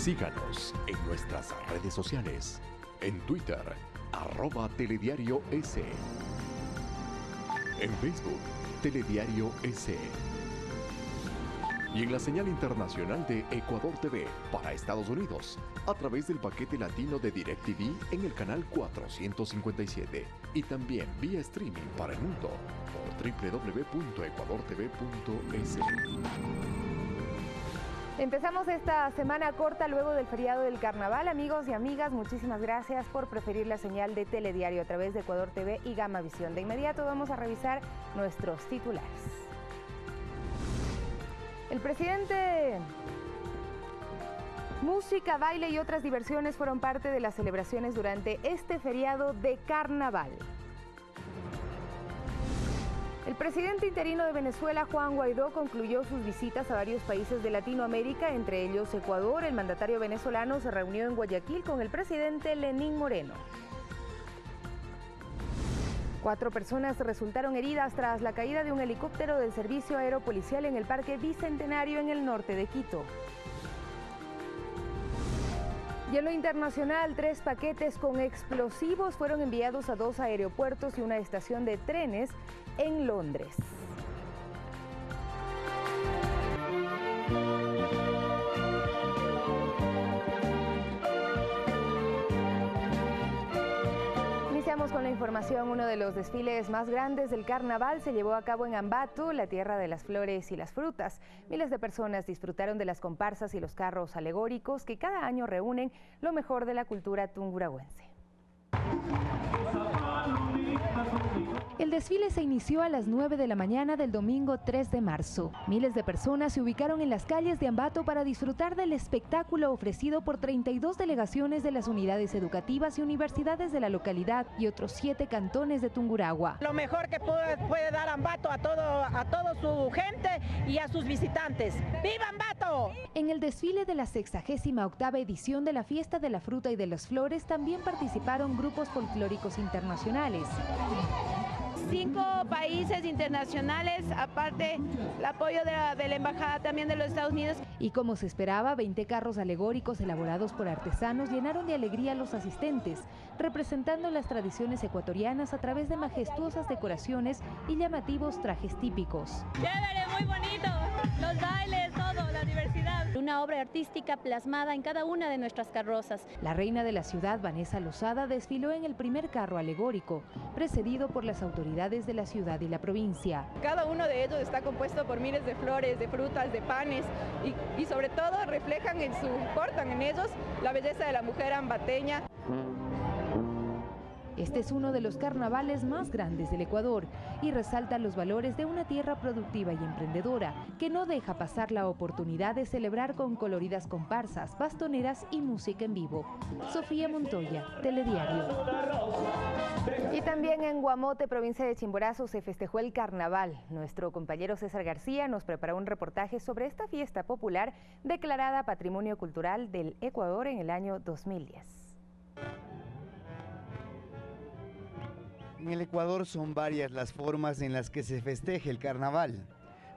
Síganos en nuestras redes sociales. En Twitter, @telediarios. En Facebook, Telediario S. Y en la señal internacional de Ecuador TV para Estados Unidos, a través del paquete latino de DirecTV en el canal 457 y también vía streaming para el mundo por www.ecuadortv.es. Empezamos esta semana corta luego del feriado del Carnaval. Amigos y amigas, muchísimas gracias por preferir la señal de Telediario a través de Ecuador TV y Gama Visión. De inmediato vamos a revisar nuestros titulares. El presidente... Música, baile y otras diversiones fueron parte de las celebraciones durante este feriado de Carnaval. El presidente interino de Venezuela, Juan Guaidó, concluyó sus visitas a varios países de Latinoamérica, entre ellos Ecuador. El mandatario venezolano se reunió en Guayaquil con el presidente Lenín Moreno. 4 personas resultaron heridas tras la caída de un helicóptero del servicio aeropolicial en el Parque Bicentenario en el norte de Quito. Y en lo internacional, 3 paquetes con explosivos fueron enviados a 2 aeropuertos y una estación de trenes en Londres. Iniciamos con la información. Uno de los desfiles más grandes del carnaval se llevó a cabo en Ambato, la tierra de las flores y las frutas. Miles de personas disfrutaron de las comparsas y los carros alegóricos que cada año reúnen lo mejor de la cultura tungurahüense. El desfile se inició a las 9 de la mañana del domingo 3 de marzo. Miles de personas se ubicaron en las calles de Ambato para disfrutar del espectáculo ofrecido por 32 delegaciones de las unidades educativas y universidades de la localidad y otros 7 cantones de Tungurahua. Lo mejor que puede dar Ambato a toda su gente y a sus visitantes. ¡Viva Ambato! En el desfile de la 68ª edición de la Fiesta de la Fruta y de las Flores también participaron grupos folclóricos internacionales. 5 países internacionales, aparte el apoyo de la Embajada también de los Estados Unidos. Y como se esperaba, 20 carros alegóricos elaborados por artesanos llenaron de alegría a los asistentes, representando las tradiciones ecuatorianas a través de majestuosas decoraciones y llamativos trajes típicos. Chévere, muy bonito, los bailes, todo, la diversidad. Una obra artística plasmada en cada una de nuestras carrozas. La reina de la ciudad, Vanessa Lozada, desfiló en el primer carro alegórico, precedido por las autoridades de la ciudad y la provincia. Cada uno de ellos está compuesto por miles de flores, de frutas, de panes y sobre todo portan en ellos la belleza de la mujer ambateña. Este es uno de los carnavales más grandes del Ecuador y resalta los valores de una tierra productiva y emprendedora que no deja pasar la oportunidad de celebrar con coloridas comparsas, bastoneras y música en vivo. Sofía Montoya, Telediario. Y también en Guamote, provincia de Chimborazo, se festejó el carnaval. Nuestro compañero César García nos preparó un reportaje sobre esta fiesta popular declarada Patrimonio Cultural del Ecuador en el año 2010. En el Ecuador son varias las formas en las que se festeja el carnaval,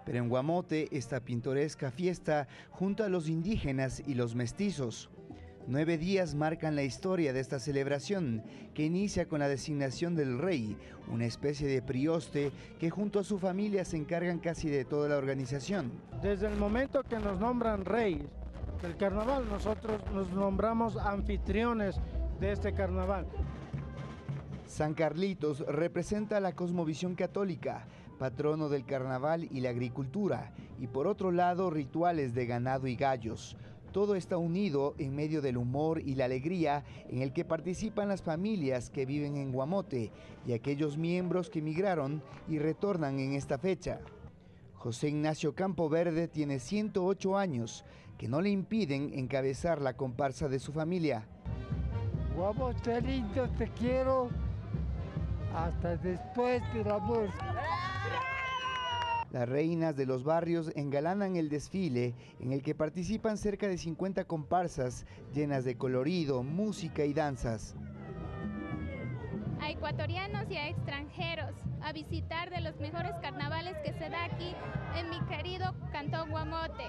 pero en Guamote esta pintoresca fiesta junta a los indígenas y los mestizos. 9 días marcan la historia de esta celebración, que inicia con la designación del rey, una especie de prioste que junto a su familia se encargan casi de toda la organización. Desde el momento que nos nombran rey del carnaval, nosotros nos nombramos anfitriones de este carnaval. San Carlitos representa la cosmovisión católica, patrono del carnaval y la agricultura, y por otro lado rituales de ganado y gallos. Todo está unido en medio del humor y la alegría en el que participan las familias que viven en Guamote y aquellos miembros que emigraron y retornan en esta fecha. José Ignacio Campoverde tiene 108 años, que no le impiden encabezar la comparsa de su familia. Guamote lindo, te quiero. Hasta después del amor. Las reinas de los barrios engalanan el desfile en el que participan cerca de 50 comparsas llenas de colorido, música y danzas. A ecuatorianos y a extranjeros a visitar de los mejores carnavales que se da aquí en mi querido Cantón Guamote.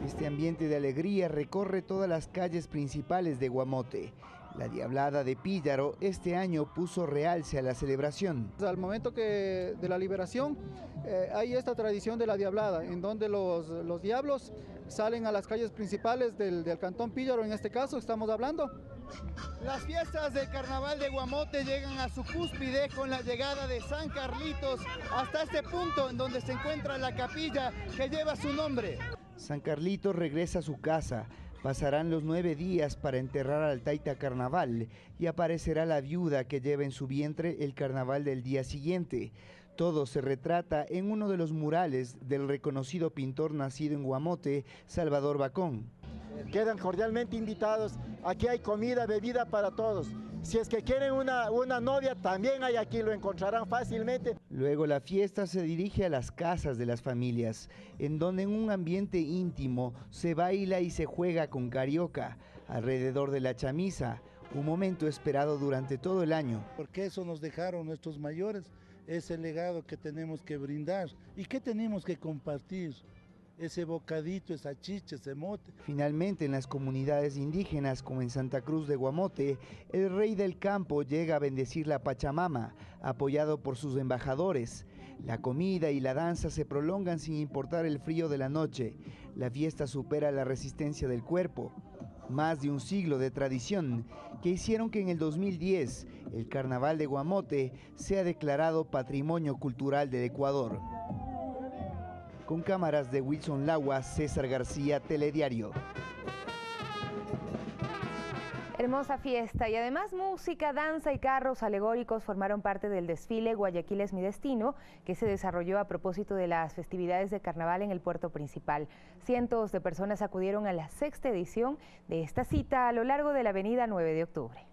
Este ambiente de alegría recorre todas las calles principales de Guamote. La Diablada de Píllaro este año puso realce a la celebración. Al momento de la liberación hay esta tradición de la Diablada, en donde los diablos salen a las calles principales del cantón Píllaro, en este caso estamos hablando. Las fiestas del carnaval de Guamote llegan a su cúspide con la llegada de San Carlitos hasta este punto en donde se encuentra la capilla que lleva su nombre. San Carlitos regresa a su casa. Pasarán los 9 días para enterrar al Taita Carnaval y aparecerá la viuda que lleva en su vientre el carnaval del día siguiente. Todo se retrata en uno de los murales del reconocido pintor nacido en Guamote, Salvador Bacón. Quedan cordialmente invitados. Aquí hay comida, bebida para todos. Si es que quieren una novia, también hay aquí, lo encontrarán fácilmente. Luego la fiesta se dirige a las casas de las familias, en donde en un ambiente íntimo se baila y se juega con carioca, alrededor de la chamisa, un momento esperado durante todo el año. Porque eso nos dejaron nuestros mayores, es el legado que tenemos que brindar y que tenemos que compartir. Ese bocadito, esa chicha, ese mote. Finalmente, en las comunidades indígenas, como en Santa Cruz de Guamote, el rey del campo llega a bendecir la Pachamama, apoyado por sus embajadores. La comida y la danza se prolongan sin importar el frío de la noche. La fiesta supera la resistencia del cuerpo. Más de un siglo de tradición que hicieron que en el 2010 el Carnaval de Guamote sea declarado Patrimonio Cultural del Ecuador. Con cámaras de Wilson Lagua, César García, Telediario. Hermosa fiesta y además música, danza y carros alegóricos formaron parte del desfile Guayaquil es mi destino, que se desarrolló a propósito de las festividades de carnaval en el puerto principal. Cientos de personas acudieron a la 6ª edición de esta cita a lo largo de la avenida 9 de octubre.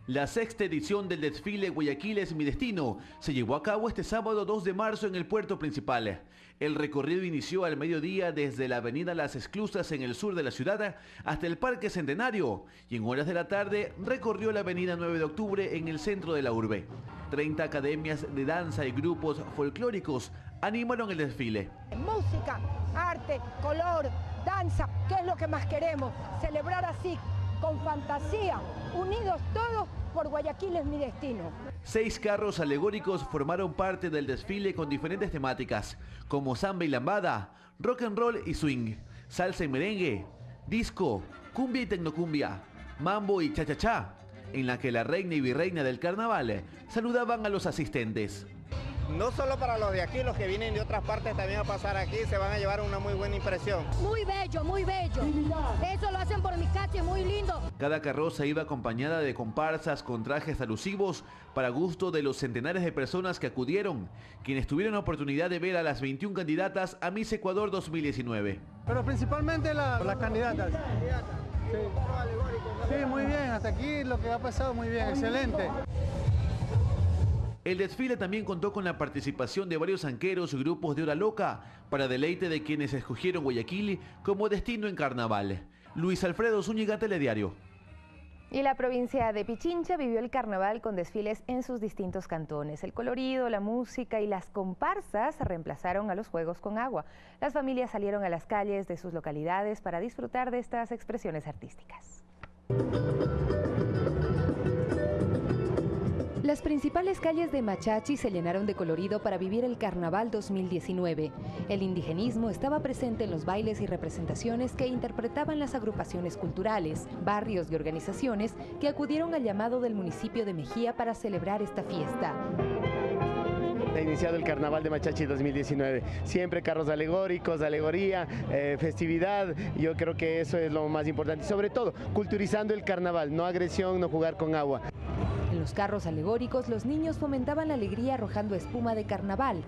La 6ª edición del desfile Guayaquil es mi destino se llevó a cabo este sábado 2 de marzo en el puerto principal. El recorrido inició al mediodía desde la avenida Las Esclusas en el sur de la ciudad hasta el Parque Centenario y en horas de la tarde recorrió la avenida 9 de octubre en el centro de la urbe. 30 academias de danza y grupos folclóricos animaron el desfile. Música, arte, color, danza, ¿qué es lo que más queremos? Celebrar así, con fantasía, unidos todos por Guayaquil es mi destino. 6 carros alegóricos formaron parte del desfile con diferentes temáticas, como samba y lambada, rock and roll y swing, salsa y merengue, disco, cumbia y tecnocumbia, mambo y cha-cha-cha, en la que la reina y virreina del carnaval saludaban a los asistentes. No solo para los de aquí, los que vienen de otras partes también a pasar aquí, se van a llevar una muy buena impresión. Muy bello, muy bello. Eso lo hacen por mi calle, muy lindo. Cada carroza iba acompañada de comparsas con trajes alusivos para gusto de los centenares de personas que acudieron, quienes tuvieron la oportunidad de ver a las 21 candidatas a Miss Ecuador 2019. Pero principalmente las candidatas. Sí, muy bien, hasta aquí lo que ha pasado muy bien, excelente. El desfile también contó con la participación de varios anqueros y grupos de hora loca para deleite de quienes escogieron Guayaquil como destino en carnaval. Luis Alfredo Zúñiga, Telediario. Y la provincia de Pichincha vivió el carnaval con desfiles en sus distintos cantones. El colorido, la música y las comparsas reemplazaron a los juegos con agua. Las familias salieron a las calles de sus localidades para disfrutar de estas expresiones artísticas. Las principales calles de Machachi se llenaron de colorido para vivir el Carnaval 2019. El indigenismo estaba presente en los bailes y representaciones que interpretaban las agrupaciones culturales, barrios y organizaciones que acudieron al llamado del municipio de Mejía para celebrar esta fiesta. Ha iniciado el Carnaval de Machachi 2019, siempre carros alegóricos, alegoría, festividad, yo creo que eso es lo más importante, y sobre todo culturizando el carnaval, no agresión, no jugar con agua. En los carros alegóricos, los niños fomentaban la alegría arrojando espuma de carnaval.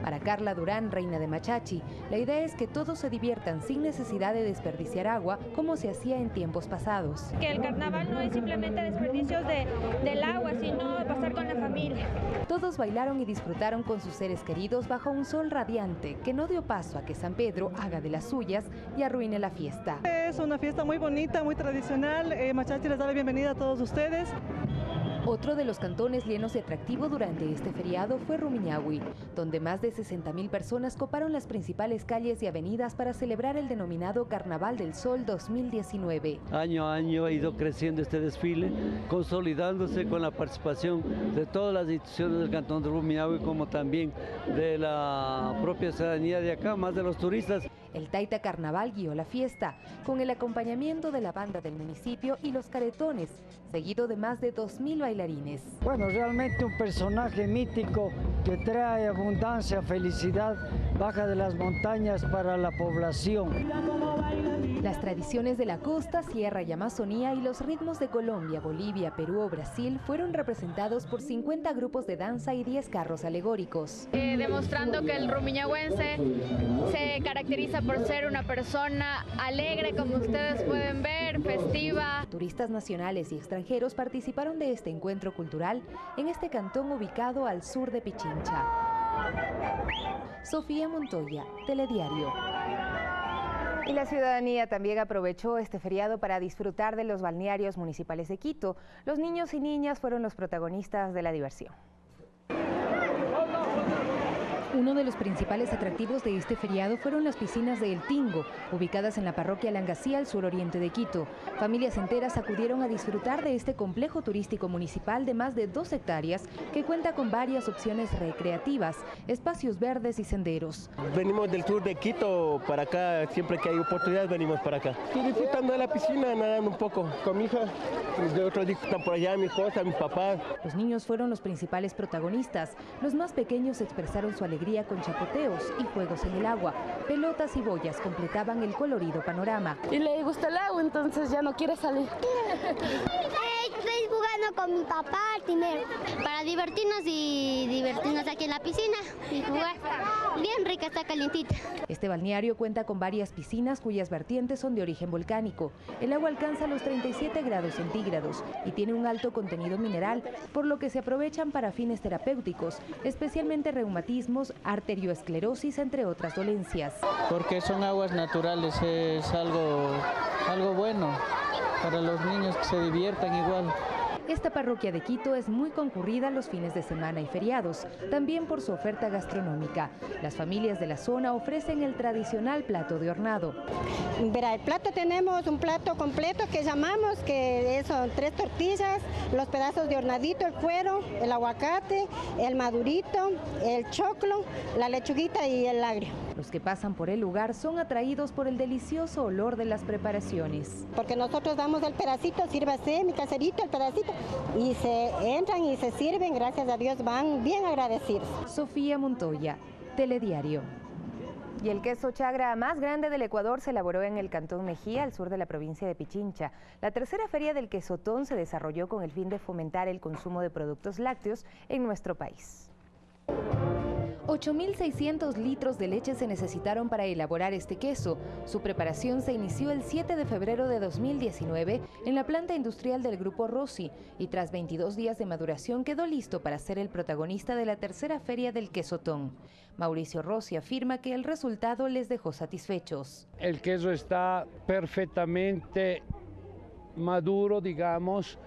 Para Carla Durán, reina de Machachi, la idea es que todos se diviertan sin necesidad de desperdiciar agua como se hacía en tiempos pasados. Que el carnaval no es simplemente desperdicios del agua, sino pasar con la familia. Todos bailaron y disfrutaron con sus seres queridos bajo un sol radiante que no dio paso a que San Pedro haga de las suyas y arruine la fiesta. Es una fiesta muy bonita, muy tradicional. Machachi les da la bienvenida a todos ustedes. Otro de los cantones llenos de atractivo durante este feriado fue Rumiñahui, donde más de 60.000 personas coparon las principales calles y avenidas para celebrar el denominado Carnaval del Sol 2019. Año a año ha ido creciendo este desfile, consolidándose con la participación de todas las instituciones del cantón de Rumiñahui, como también de la propia ciudadanía de acá, más de los turistas. El Taita Carnaval guió la fiesta, con el acompañamiento de la banda del municipio y los caretones, seguido de más de 2.000 bailarines. Bueno, realmente un personaje mítico que trae abundancia, felicidad, baja de las montañas para la población. Las tradiciones de la costa, sierra y Amazonía y los ritmos de Colombia, Bolivia, Perú o Brasil fueron representados por 50 grupos de danza y 10 carros alegóricos. Demostrando que el rumiñahuense se caracteriza por ser una persona alegre, como ustedes pueden ver, festiva. Turistas nacionales y extranjeros participaron de este encuentro cultural en este cantón ubicado al sur de Pichincha. Sofía Montoya, Telediario. Y la ciudadanía también aprovechó este feriado para disfrutar de los balnearios municipales de Quito. Los niños y niñas fueron los protagonistas de la diversión. Uno de los principales atractivos de este feriado fueron las piscinas de El Tingo, ubicadas en la parroquia Langasí, al suroriente de Quito. Familias enteras acudieron a disfrutar de este complejo turístico municipal de más de 2 hectáreas que cuenta con varias opciones recreativas, espacios verdes y senderos. Venimos del sur de Quito para acá, siempre que hay oportunidad venimos para acá. Estoy disfrutando de la piscina, nadando un poco con mi hija, de otros disfrutan por allá, mi esposa, mis papás. Los niños fueron los principales protagonistas. Los más pequeños expresaron su alegría con chapoteos y juegos en el agua. Pelotas y boyas completaban el colorido panorama. Y le gusta el agua, entonces ya no quiere salir. Estoy jugando con mi papá, Timer, para divertirnos aquí en la piscina y jugar. Bien rica, está calientita. Este balneario cuenta con varias piscinas cuyas vertientes son de origen volcánico. El agua alcanza los 37 grados centígrados y tiene un alto contenido mineral, por lo que se aprovechan para fines terapéuticos, especialmente reumatismos, arterioesclerosis, entre otras dolencias. Porque son aguas naturales, es algo bueno para los niños que se diviertan igual. Esta parroquia de Quito es muy concurrida los fines de semana y feriados, también por su oferta gastronómica. Las familias de la zona ofrecen el tradicional plato de hornado. Verá, el plato tenemos un plato completo que llamamos, que son 3 tortillas, los pedazos de hornadito, el cuero, el aguacate, el madurito, el choclo, la lechuguita y el agrio. Los que pasan por el lugar son atraídos por el delicioso olor de las preparaciones. Porque nosotros damos el pedacito, sírvase mi caserito, el pedacito, y se entran y se sirven, gracias a Dios van bien agradecidos. Sofía Montoya, Telediario. Y el queso chagra más grande del Ecuador se elaboró en el cantón Mejía, al sur de la provincia de Pichincha. La tercera feria del quesotón se desarrolló con el fin de fomentar el consumo de productos lácteos en nuestro país. 8.600 litros de leche se necesitaron para elaborar este queso. Su preparación se inició el 7 de febrero de 2019 en la planta industrial del Grupo Rossi y tras 22 días de maduración quedó listo para ser el protagonista de la tercera feria del quesotón. Mauricio Rossi afirma que el resultado les dejó satisfechos. El queso está perfectamente maduro, digamos.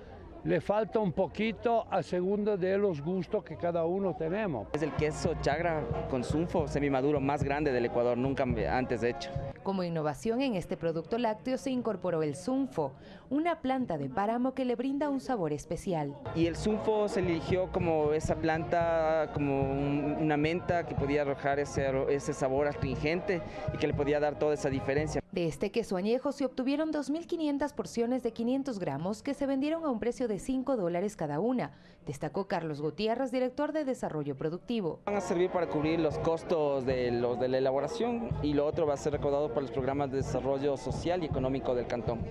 Le falta un poquito a segundo de los gustos que cada uno tenemos. Es el queso chagra con sunfo semimaduro más grande del Ecuador, nunca antes hecho. Como innovación en este producto lácteo se incorporó el sunfo, una planta de páramo que le brinda un sabor especial. Y el sunfo se eligió como esa planta, como una menta que podía arrojar ese sabor astringente y que le podía dar toda esa diferencia. De este queso añejo se obtuvieron 2.500 porciones de 500 gramos que se vendieron a un precio de $5 cada una, destacó Carlos Gutiérrez, director de Desarrollo Productivo. Van a servir para cubrir los costos de la elaboración y lo otro va a ser recaudado por los programas de desarrollo social y económico del cantón.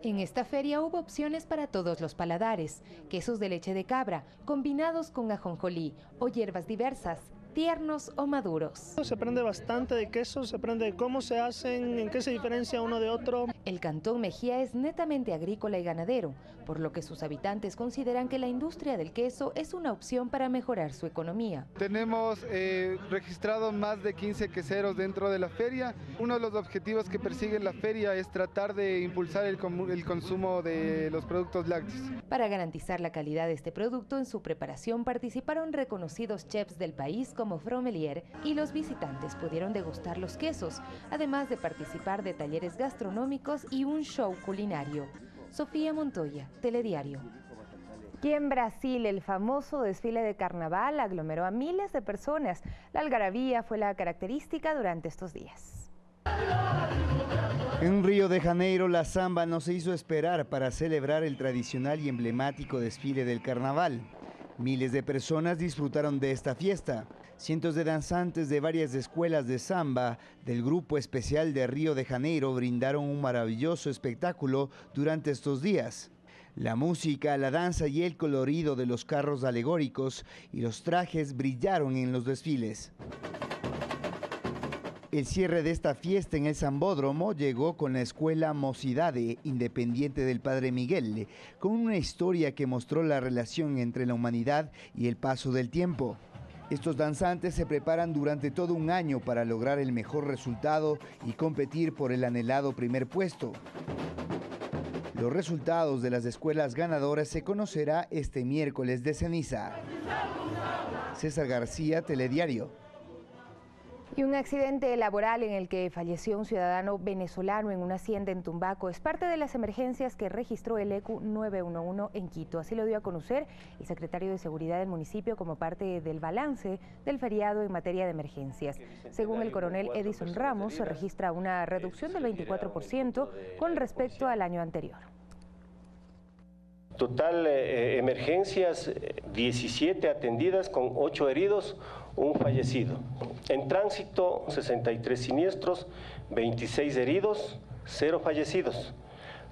En esta feria hubo opciones para todos los paladares, quesos de leche de cabra, combinados con ajonjolí o hierbas diversas, tiernos o maduros. Se aprende bastante de quesos, se aprende de cómo se hacen, en qué se diferencia uno de otro. El Cantón Mejía es netamente agrícola y ganadero, por lo que sus habitantes consideran que la industria del queso es una opción para mejorar su economía. Tenemos registrados más de 15 queseros dentro de la feria. Uno de los objetivos que persigue la feria es tratar de impulsar el consumo de los productos lácteos. Para garantizar la calidad de este producto, en su preparación participaron reconocidos chefs del país como Fromelier, y los visitantes pudieron degustar los quesos, además de participar de talleres gastronómicos y un show culinario. Sofía Montoya, Telediario. Y en Brasil, el famoso desfile de carnaval aglomeró a miles de personas. La algarabía fue la característica durante estos días. En Río de Janeiro, la samba no se hizo esperar para celebrar el tradicional y emblemático desfile del carnaval. Miles de personas disfrutaron de esta fiesta. Cientos de danzantes de varias escuelas de samba del Grupo Especial de Río de Janeiro brindaron un maravilloso espectáculo durante estos días. La música, la danza y el colorido de los carros alegóricos y los trajes brillaron en los desfiles. El cierre de esta fiesta en el Sambódromo llegó con la escuela Mocidade, independiente del Padre Miguel, con una historia que mostró la relación entre la humanidad y el paso del tiempo. Estos danzantes se preparan durante todo un año para lograr el mejor resultado y competir por el anhelado primer puesto. Los resultados de las escuelas ganadoras se conocerá este miércoles de ceniza. César García, Telediario. Y un accidente laboral en el que falleció un ciudadano venezolano en una hacienda en Tumbaco es parte de las emergencias que registró el ECU 911 en Quito. Así lo dio a conocer el secretario de Seguridad del municipio como parte del balance del feriado en materia de emergencias. Según el coronel Edison Ramos, se registra una reducción del 24% con respecto al año anterior. Total emergencias 17 atendidas con 8 heridos, un fallecido. En tránsito 63 siniestros, 26 heridos, 0 fallecidos.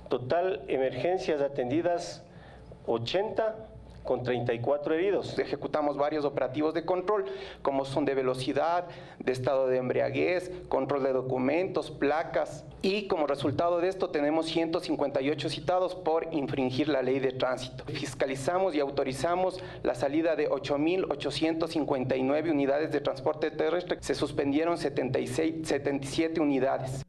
Total emergencias atendidas 80 con 34 heridos. Ejecutamos varios operativos de control, como son de velocidad, de estado de embriaguez, control de documentos, placas, y como resultado de esto tenemos 158 citados por infringir la ley de tránsito. Fiscalizamos y autorizamos la salida de 8.859 unidades de transporte terrestre. Se suspendieron 77 unidades.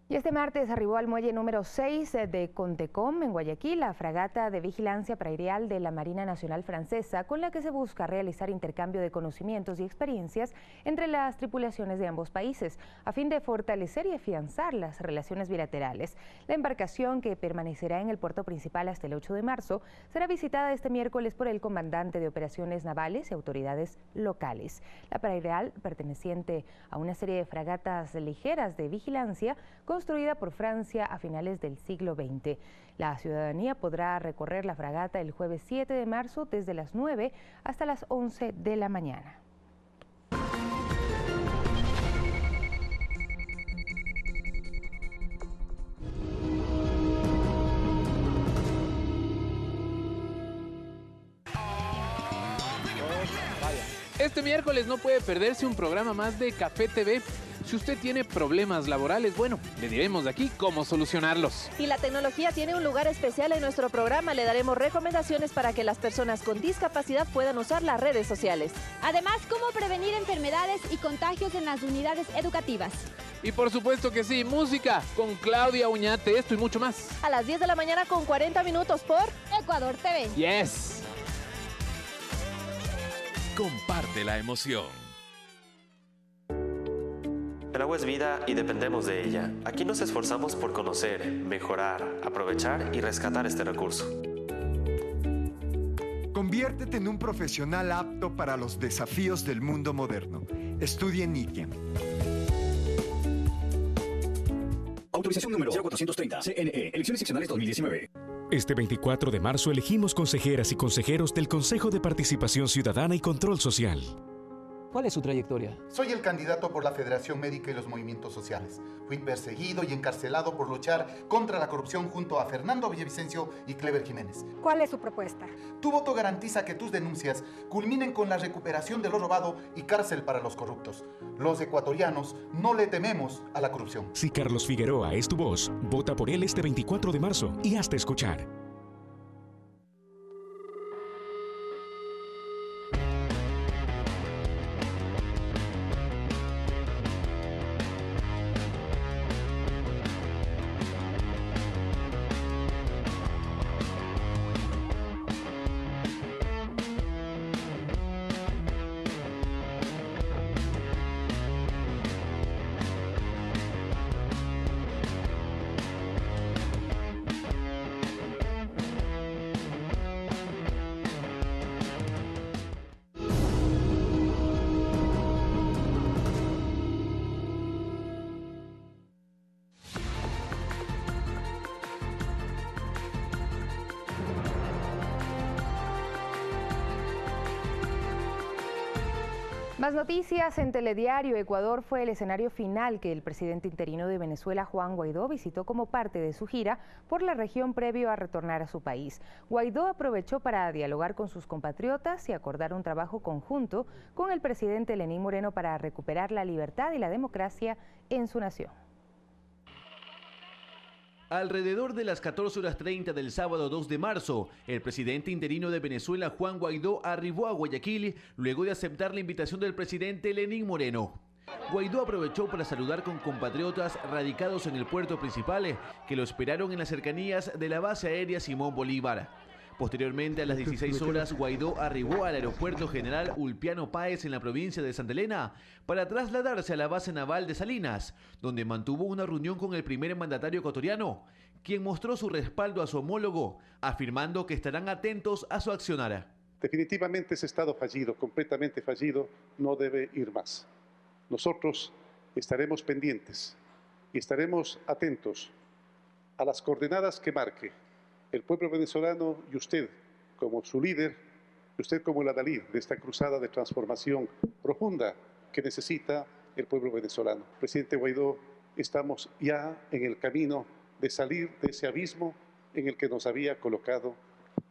Y este martes arribó al muelle número 6 de Contecom, en Guayaquil, la fragata de vigilancia prairial de la Marina Nacional Francesa, con la que se busca realizar intercambio de conocimientos y experiencias entre las tripulaciones de ambos países, a fin de fortalecer y afianzar las relaciones bilaterales. La embarcación, que permanecerá en el puerto principal hasta el 8 de marzo, será visitada este miércoles por el comandante de operaciones navales y autoridades locales. La prairial, perteneciente a una serie de fragatas ligeras de vigilancia, construida por Francia a finales del siglo XX. La ciudadanía podrá recorrer la fragata el jueves 7 de marzo desde las 9 hasta las 11 de la mañana. Este miércoles no puede perderse un programa más de Café TV. Si usted tiene problemas laborales, bueno, le diremos de aquí cómo solucionarlos. Y la tecnología tiene un lugar especial en nuestro programa. Le daremos recomendaciones para que las personas con discapacidad puedan usar las redes sociales. Además, cómo prevenir enfermedades y contagios en las unidades educativas. Y por supuesto que sí, música con Claudia Uñate, esto y mucho más. A las 10 de la mañana con 40 minutos por Ecuador TV. Yes. Comparte la emoción. El agua es vida y dependemos de ella. Aquí nos esforzamos por conocer, mejorar, aprovechar y rescatar este recurso. Conviértete en un profesional apto para los desafíos del mundo moderno. Estudia en IKEA. Autorización número 0430, CNE, Elecciones Seccionales 2019. Este 24 de marzo elegimos consejeras y consejeros del Consejo de Participación Ciudadana y Control Social. ¿Cuál es su trayectoria? Soy el candidato por la Federación Médica y los movimientos sociales. Fui perseguido y encarcelado por luchar contra la corrupción junto a Fernando Villavicencio y Clever Jiménez. ¿Cuál es su propuesta? Tu voto garantiza que tus denuncias culminen con la recuperación de lo robado y cárcel para los corruptos. Los ecuatorianos no le tememos a la corrupción. Si Carlos Figueroa es tu voz, vota por él este 24 de marzo y hazte escuchar. Más noticias. En Telediario, Ecuador fue el escenario final que el presidente interino de Venezuela, Juan Guaidó, visitó como parte de su gira por la región previo a retornar a su país. Guaidó aprovechó para dialogar con sus compatriotas y acordar un trabajo conjunto con el presidente Lenín Moreno para recuperar la libertad y la democracia en su nación. Alrededor de las 14:30 del sábado 2 de marzo, el presidente interino de Venezuela, Juan Guaidó, arribó a Guayaquil luego de aceptar la invitación del presidente Lenín Moreno. Guaidó aprovechó para saludar con compatriotas radicados en el puerto principal que lo esperaron en las cercanías de la base aérea Simón Bolívar. Posteriormente, a las 16 horas, Guaidó arribó al aeropuerto General Ulpiano Páez en la provincia de Santa Elena para trasladarse a la base naval de Salinas, donde mantuvo una reunión con el primer mandatario ecuatoriano, quien mostró su respaldo a su homólogo, afirmando que estarán atentos a su accionar. Definitivamente ese Estado fallido, completamente fallido, no debe ir más. Nosotros estaremos pendientes y estaremos atentos a las coordenadas que marque el pueblo venezolano y usted como su líder, y usted como el adalid de esta cruzada de transformación profunda que necesita el pueblo venezolano. Presidente Guaidó, estamos ya en el camino de salir de ese abismo en el que nos había colocado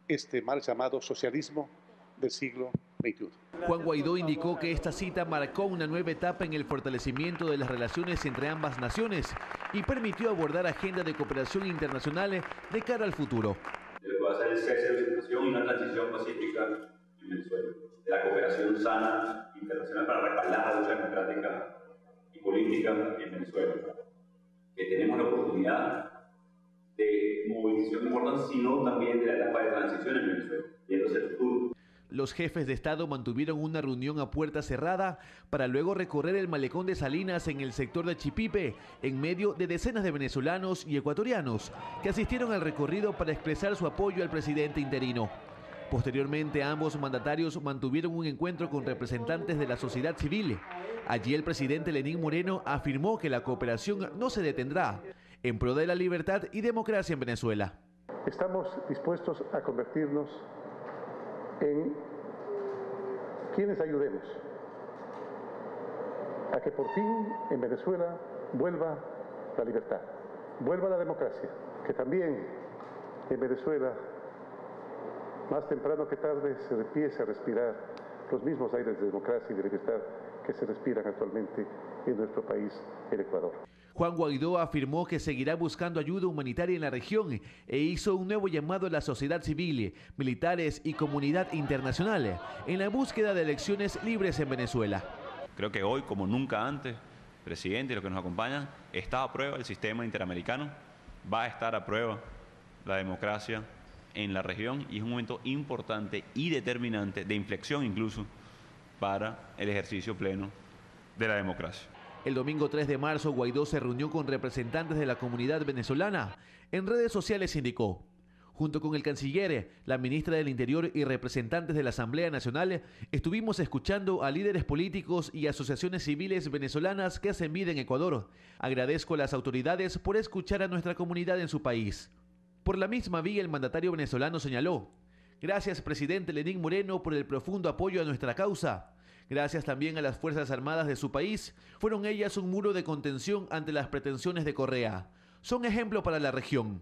este mal llamado socialismo del siglo XXI. Juan Guaidó indicó que esta cita marcó una nueva etapa en el fortalecimiento de las relaciones entre ambas naciones y permitió abordar agenda de cooperación internacional de cara al futuro. Va a ser el cese de la situación y una transición pacífica en Venezuela, de la cooperación sana internacional para respaldar la lucha democrática y política en Venezuela. Que tenemos la oportunidad de movilización importante, sino también de la etapa de transición en Venezuela, viéndose el futuro. Los jefes de Estado mantuvieron una reunión a puerta cerrada para luego recorrer el malecón de Salinas en el sector de Chipipe, en medio de decenas de venezolanos y ecuatorianos que asistieron al recorrido para expresar su apoyo al presidente interino. Posteriormente, ambos mandatarios mantuvieron un encuentro con representantes de la sociedad civil. Allí el presidente Lenín Moreno afirmó que la cooperación no se detendrá en pro de la libertad y democracia en Venezuela. Estamos dispuestos a convertirnos en quienes ayudemos a que por fin en Venezuela vuelva la libertad, vuelva la democracia, que también en Venezuela, más temprano que tarde, se empiece a respirar los mismos aires de democracia y de libertad que se respiran actualmente en nuestro país, el Ecuador. Juan Guaidó afirmó que seguirá buscando ayuda humanitaria en la región e hizo un nuevo llamado a la sociedad civil, militares y comunidad internacional en la búsqueda de elecciones libres en Venezuela. Creo que hoy, como nunca antes, presidente y los que nos acompañan, está a prueba el sistema interamericano, va a estar a prueba la democracia en la región y es un momento importante y determinante, de inflexión incluso, para el ejercicio pleno de la democracia. El domingo 3 de marzo, Guaidó se reunió con representantes de la comunidad venezolana. En redes sociales indicó: junto con el canciller, la ministra del Interior y representantes de la Asamblea Nacional, estuvimos escuchando a líderes políticos y asociaciones civiles venezolanas que hacen vida en Ecuador. Agradezco a las autoridades por escuchar a nuestra comunidad en su país. Por la misma vía, el mandatario venezolano señaló: gracias, presidente Lenín Moreno, por el profundo apoyo a nuestra causa. Gracias también a las Fuerzas Armadas de su país, fueron ellas un muro de contención ante las pretensiones de Correa. Son ejemplo para la región.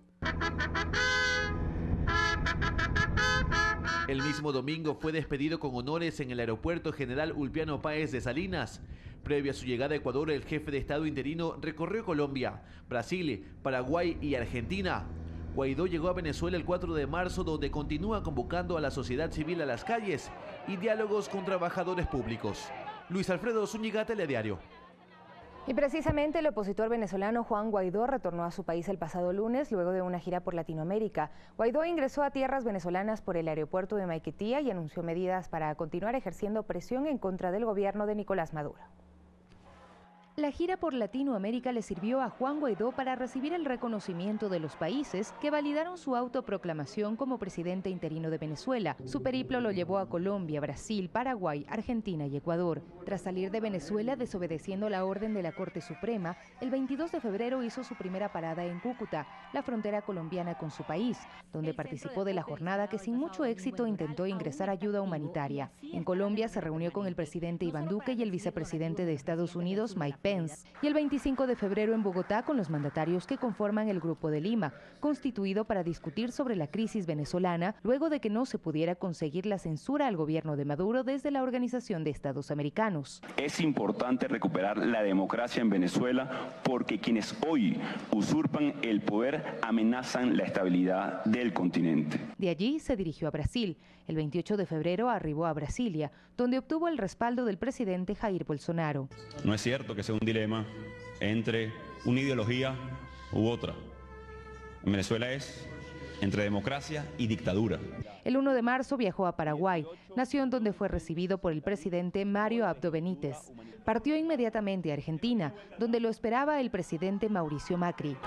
El mismo domingo fue despedido con honores en el Aeropuerto General Ulpiano Páez de Salinas. Previo a su llegada a Ecuador, el jefe de Estado interino recorrió Colombia, Brasil, Paraguay y Argentina. Guaidó llegó a Venezuela el 4 de marzo, donde continúa convocando a la sociedad civil a las calles y diálogos con trabajadores públicos. Luis Alfredo Zúñiga, Telediario. Y precisamente el opositor venezolano Juan Guaidó retornó a su país el pasado lunes luego de una gira por Latinoamérica. Guaidó ingresó a tierras venezolanas por el aeropuerto de Maiquetía y anunció medidas para continuar ejerciendo presión en contra del gobierno de Nicolás Maduro. La gira por Latinoamérica le sirvió a Juan Guaidó para recibir el reconocimiento de los países que validaron su autoproclamación como presidente interino de Venezuela. Su periplo lo llevó a Colombia, Brasil, Paraguay, Argentina y Ecuador. Tras salir de Venezuela desobedeciendo la orden de la Corte Suprema, el 22 de febrero hizo su primera parada en Cúcuta, la frontera colombiana con su país, donde participó de la jornada que sin mucho éxito intentó ingresar ayuda humanitaria. En Colombia se reunió con el presidente Iván Duque y el vicepresidente de Estados Unidos, Mike Pence. Y el 25 de febrero en Bogotá con los mandatarios que conforman el Grupo de Lima, constituido para discutir sobre la crisis venezolana luego de que no se pudiera conseguir la censura al gobierno de Maduro desde la Organización de Estados Americanos. Es importante recuperar la democracia en Venezuela porque quienes hoy usurpan el poder amenazan la estabilidad del continente. De allí se dirigió a Brasil. El 28 de febrero arribó a Brasilia, donde obtuvo el respaldo del presidente Jair Bolsonaro. No es cierto que sea un dilema entre una ideología u otra. En Venezuela es entre democracia y dictadura. El 1 de marzo viajó a Paraguay, nación donde fue recibido por el presidente Mario Abdo Benítez. Partió inmediatamente a Argentina, donde lo esperaba el presidente Mauricio Macri.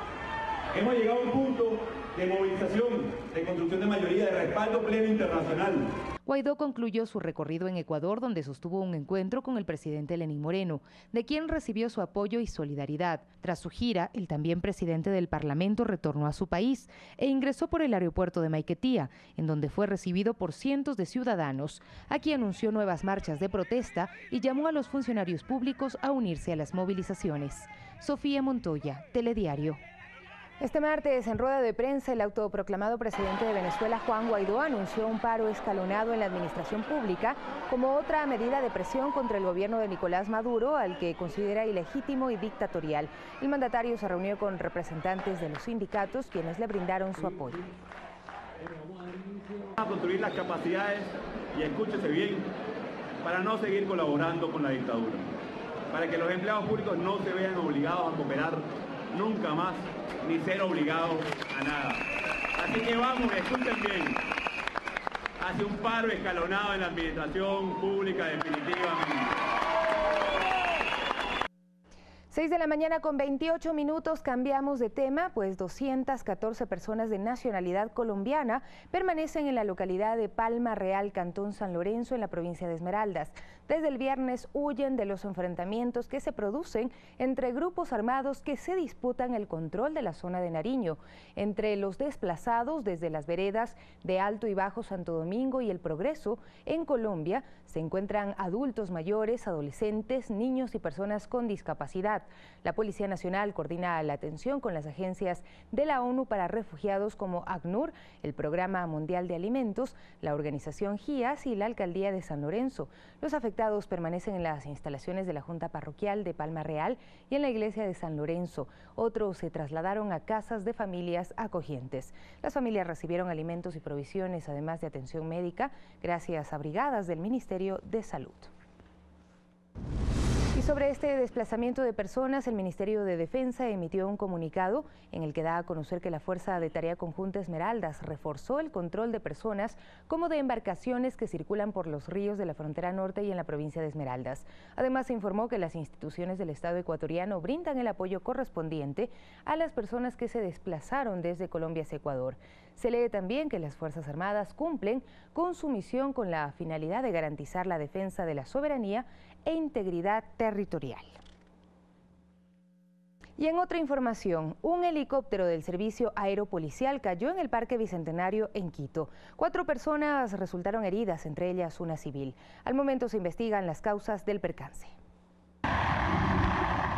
Hemos llegado a un punto de movilización, de construcción de mayoría, de respaldo pleno internacional. Guaidó concluyó su recorrido en Ecuador, donde sostuvo un encuentro con el presidente Lenín Moreno, de quien recibió su apoyo y solidaridad. Tras su gira, el también presidente del Parlamento retornó a su país e ingresó por el aeropuerto de Maiquetía, en donde fue recibido por cientos de ciudadanos. Aquí anunció nuevas marchas de protesta y llamó a los funcionarios públicos a unirse a las movilizaciones. Sofía Montoya, Telediario. Este martes, en rueda de prensa, el autoproclamado presidente de Venezuela, Juan Guaidó, anunció un paro escalonado en la administración pública como otra medida de presión contra el gobierno de Nicolás Maduro, al que considera ilegítimo y dictatorial. El mandatario se reunió con representantes de los sindicatos, quienes le brindaron su apoyo. A construir las capacidades, y escúchese bien, para no seguir colaborando con la dictadura, para que los empleados públicos no se vean obligados a cooperar nunca más, ni ser obligados a nada. Así que vamos, escuchen bien, hacia un paro escalonado en la administración pública definitivamente. 6 de la mañana con 28 minutos, cambiamos de tema, pues 214 personas de nacionalidad colombiana permanecen en la localidad de Palma Real, Cantón San Lorenzo, en la provincia de Esmeraldas. Desde el viernes huyen de los enfrentamientos que se producen entre grupos armados que se disputan el control de la zona de Nariño. Entre los desplazados desde las veredas de Alto y Bajo Santo Domingo y El Progreso, en Colombia, se encuentran adultos mayores, adolescentes, niños y personas con discapacidad. La Policía Nacional coordina la atención con las agencias de la ONU para refugiados como ACNUR, el Programa Mundial de Alimentos, la organización GIAS y la Alcaldía de San Lorenzo. Los afectados permanecen en las instalaciones de la Junta Parroquial de Palma Real y en la Iglesia de San Lorenzo. Otros se trasladaron a casas de familias acogientes. Las familias recibieron alimentos y provisiones, además de atención médica, gracias a brigadas del Ministerio de Salud. Y sobre este desplazamiento de personas, el Ministerio de Defensa emitió un comunicado en el que da a conocer que la Fuerza de Tarea Conjunta Esmeraldas reforzó el control de personas como de embarcaciones que circulan por los ríos de la frontera norte y en la provincia de Esmeraldas. Además, se informó que las instituciones del Estado ecuatoriano brindan el apoyo correspondiente a las personas que se desplazaron desde Colombia hacia Ecuador. Se lee también que las Fuerzas Armadas cumplen con su misión con la finalidad de garantizar la defensa de la soberanía e integridad territorial. Y en otra información, un helicóptero del Servicio Aeropolicial cayó en el Parque Bicentenario en Quito. 4 personas resultaron heridas, entre ellas una civil. Al momento se investigan las causas del percance.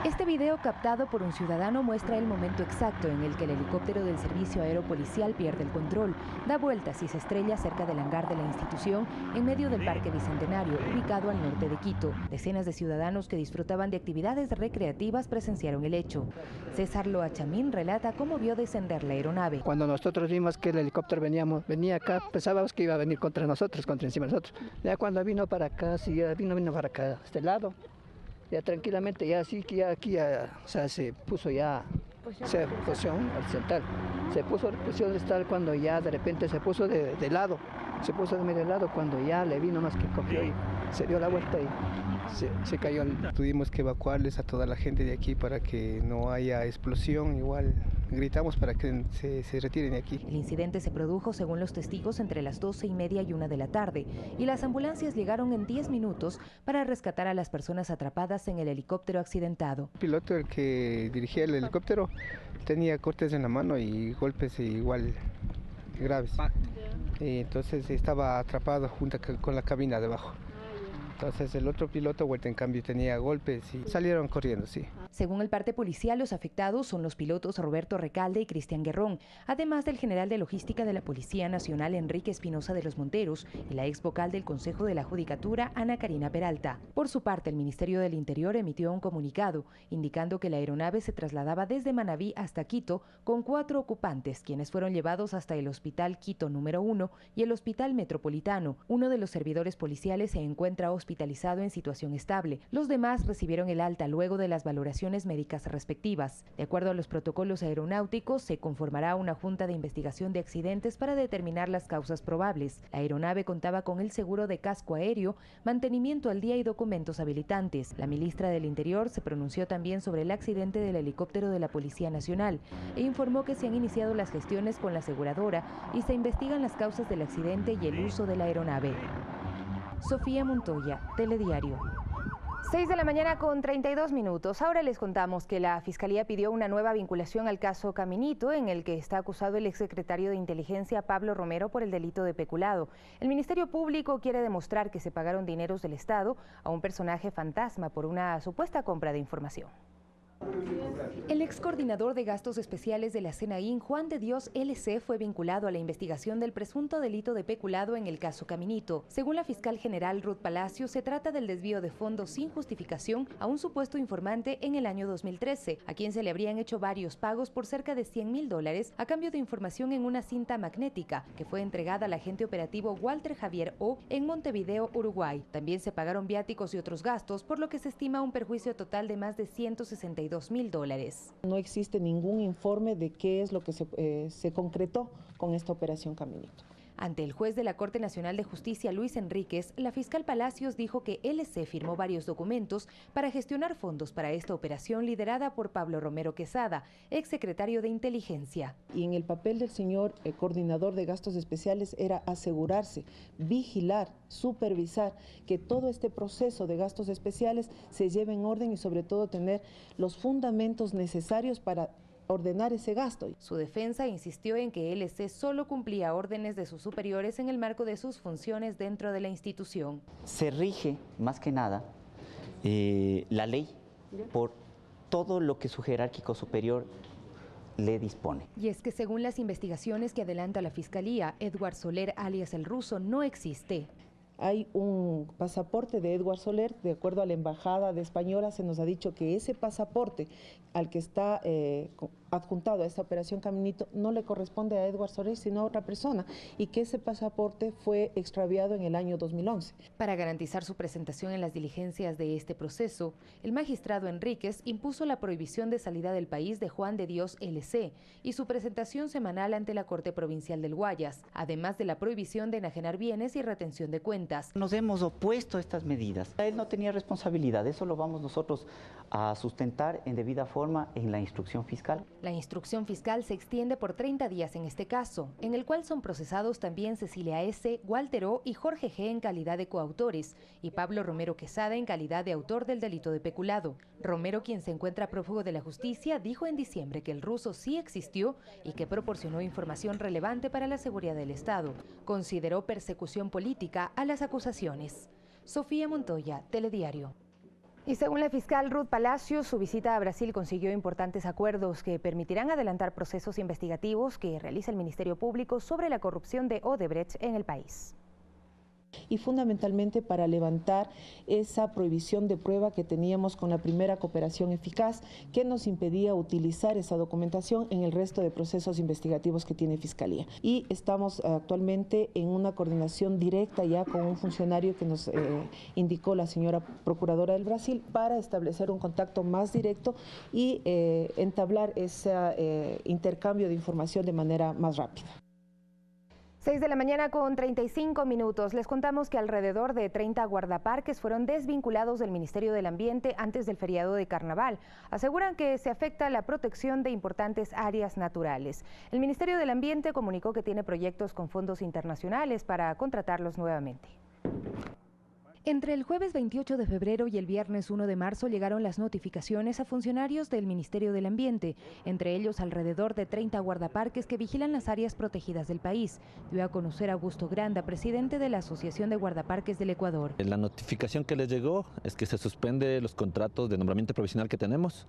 Este video captado por un ciudadano muestra el momento exacto en el que el helicóptero del Servicio Aeropolicial pierde el control, da vueltas y se estrella cerca del hangar de la institución en medio del Parque Bicentenario, ubicado al norte de Quito. Decenas de ciudadanos que disfrutaban de actividades recreativas presenciaron el hecho. César Loachamín relata cómo vio descender la aeronave. Cuando nosotros vimos que el helicóptero venía acá, pensábamos que iba a venir contra encima de nosotros. Ya cuando vino para acá, sí, vino para acá, a este lado. Ya tranquilamente, ya así que ya aquí o sea, se puso ya posición horizontal. Se puso posición horizontal cuando ya de repente se puso de lado. Se puso de medio lado cuando ya le vino más que cogió y se dio la vuelta y se cayó. Tuvimos que evacuarles a toda la gente de aquí para que no haya explosión. Igual gritamos para que se retiren de aquí. El incidente se produjo, según los testigos, entre las 12:30 y 1 de la tarde y las ambulancias llegaron en 10 minutos para rescatar a las personas atrapadas en el helicóptero accidentado. El piloto, el que dirigía el helicóptero, tenía cortes en la mano y golpes igual graves. Y entonces estaba atrapado junto con la cabina debajo. Entonces el otro piloto, en cambio, tenía golpes y salieron corriendo, sí. Según el parte policial, los afectados son los pilotos Roberto Recalde y Cristian Guerrón, además del general de logística de la Policía Nacional Enrique Espinosa de los Monteros y la ex vocal del Consejo de la Judicatura Ana Karina Peralta. Por su parte, el Ministerio del Interior emitió un comunicado indicando que la aeronave se trasladaba desde Manabí hasta Quito con 4 ocupantes, quienes fueron llevados hasta el Hospital Quito número 1 y el Hospital Metropolitano. Uno de los servidores policiales se encuentra hospitalizado en situación estable. Los demás recibieron el alta luego de las valoraciones médicas respectivas. De acuerdo a los protocolos aeronáuticos, se conformará una junta de investigación de accidentes para determinar las causas probables. La aeronave contaba con el seguro de casco aéreo, mantenimiento al día y documentos habilitantes. La ministra del Interior se pronunció también sobre el accidente del helicóptero de la Policía Nacional e informó que se han iniciado las gestiones con la aseguradora y se investigan las causas del accidente y el uso de la aeronave. Sofía Montoya, Telediario. 6 de la mañana con 32 minutos. Ahora les contamos que la Fiscalía pidió una nueva vinculación al caso Caminito, en el que está acusado el exsecretario de Inteligencia Pablo Romero por el delito de peculado. El Ministerio Público quiere demostrar que se pagaron dineros del Estado a un personaje fantasma por una supuesta compra de información. El ex coordinador de gastos especiales de la SENAIN, Juan de Dios LC, fue vinculado a la investigación del presunto delito de peculado en el caso Caminito. Según la fiscal general Ruth Palacio, se trata del desvío de fondos sin justificación a un supuesto informante en el año 2013, a quien se le habrían hecho varios pagos por cerca de $100.000 a cambio de información en una cinta magnética que fue entregada al agente operativo Walter Javier O en Montevideo, Uruguay. También se pagaron viáticos y otros gastos, por lo que se estima un perjuicio total de más de $162.000. No existe ningún informe de qué es lo que se concretó con esta operación Caminito. Ante el juez de la Corte Nacional de Justicia, Luis Enríquez, la fiscal Palacios dijo que LC firmó varios documentos para gestionar fondos para esta operación liderada por Pablo Romero Quesada, exsecretario de Inteligencia. Y en el papel del señor coordinador de gastos especiales era asegurarse, vigilar, supervisar que todo este proceso de gastos especiales se lleve en orden y sobre todo tener los fundamentos necesarios para ordenar ese gasto. Su defensa insistió en que LC solo cumplía órdenes de sus superiores en el marco de sus funciones dentro de la institución. Se rige, más que nada, la ley por todo lo que su jerárquico superior le dispone. Y es que según las investigaciones que adelanta la Fiscalía, Edward Soler, alias El Ruso, no existe. Hay un pasaporte de Edward Soler, de acuerdo a la Embajada de Española, se nos ha dicho que ese pasaporte al que está adjuntado a esta operación Caminito no le corresponde a Edward Soler, sino a otra persona, y que ese pasaporte fue extraviado en el año 2011. Para garantizar su presentación en las diligencias de este proceso, el magistrado Enríquez impuso la prohibición de salida del país de Juan de Dios LC y su presentación semanal ante la Corte Provincial del Guayas, además de la prohibición de enajenar bienes y retención de cuentas. Nos hemos opuesto a estas medidas. Él no tenía responsabilidad, eso lo vamos nosotros a sustentar en debida forma en la instrucción fiscal. La instrucción fiscal se extiende por 30 días en este caso, en el cual son procesados también Cecilia S., Walter O. y Jorge G. en calidad de coautores, y Pablo Romero Quesada en calidad de autor del delito de peculado. Romero, quien se encuentra prófugo de la justicia, dijo en diciembre que el ruso sí existió y que proporcionó información relevante para la seguridad del Estado. Consideró persecución política a las acusaciones. Sofía Montoya, Telediario. Y según la fiscal Ruth Palacios, su visita a Brasil consiguió importantes acuerdos que permitirán adelantar procesos investigativos que realiza el Ministerio Público sobre la corrupción de Odebrecht en el país. Y fundamentalmente para levantar esa prohibición de prueba que teníamos con la primera cooperación eficaz, que nos impedía utilizar esa documentación en el resto de procesos investigativos que tiene Fiscalía. Y estamos actualmente en una coordinación directa ya con un funcionario que nos indicó la señora Procuradora del Brasil para establecer un contacto más directo y entablar ese intercambio de información de manera más rápida. 6 de la mañana con 35 minutos. Les contamos que alrededor de 30 guardaparques fueron desvinculados del Ministerio del Ambiente antes del feriado de Carnaval. Aseguran que se afecta la protección de importantes áreas naturales. El Ministerio del Ambiente comunicó que tiene proyectos con fondos internacionales para contratarlos nuevamente. Entre el jueves 28 de febrero y el viernes 1 de marzo llegaron las notificaciones a funcionarios del Ministerio del Ambiente, entre ellos alrededor de 30 guardaparques que vigilan las áreas protegidas del país, dio a conocer Augusto Granda, presidente de la Asociación de Guardaparques del Ecuador. La notificación que les llegó es que se suspende los contratos de nombramiento provisional que tenemos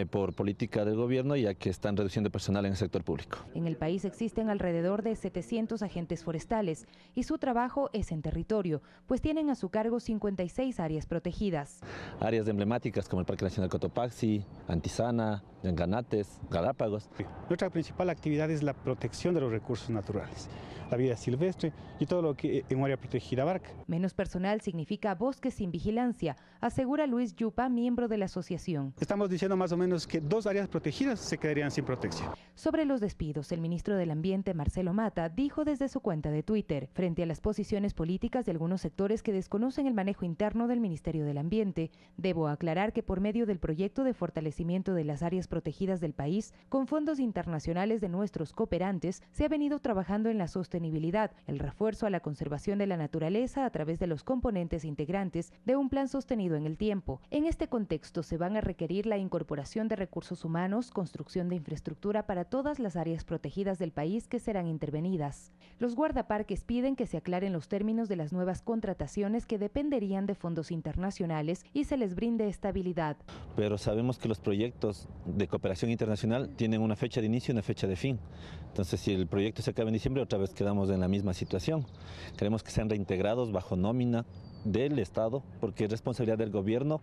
por política del gobierno, ya que están reduciendo personal en el sector público. En el país existen alrededor de 700 agentes forestales y su trabajo es en territorio, pues tienen a su cargo 56 áreas protegidas. Áreas emblemáticas como el Parque Nacional Cotopaxi, Antisana, Yanganates, Galápagos. Nuestra principal actividad es la protección de los recursos naturales, la vida silvestre y todo lo que en área protegida abarca. Menos personal significa bosques sin vigilancia, asegura Luis Yupa, miembro de la asociación. Estamos diciendo más o menos que 2 áreas protegidas se quedarían sin protección. Sobre los despidos, el ministro del Ambiente, Marcelo Mata, dijo desde su cuenta de Twitter, frente a las posiciones políticas de algunos sectores que desconocen el manejo interno del Ministerio del Ambiente, debo aclarar que por medio del proyecto de fortalecimiento de las áreas protegidas del país, con fondos internacionales de nuestros cooperantes, se ha venido trabajando en la sostenibilidad, el refuerzo a la conservación de la naturaleza a través de los componentes integrantes de un plan sostenido en el tiempo. En este contexto se van a requerir la incorporación de recursos humanos, construcción de infraestructura para todas las áreas protegidas del país que serán intervenidas. Los guardaparques piden que se aclaren los términos de las nuevas contrataciones que dependerían de fondos internacionales y se les brinde estabilidad. Pero sabemos que los proyectos de cooperación internacional tienen una fecha de inicio y una fecha de fin. Entonces, si el proyecto se acaba en diciembre, otra vez quedamos en la misma situación. Queremos que sean reintegrados bajo nómina del Estado, porque es responsabilidad del gobierno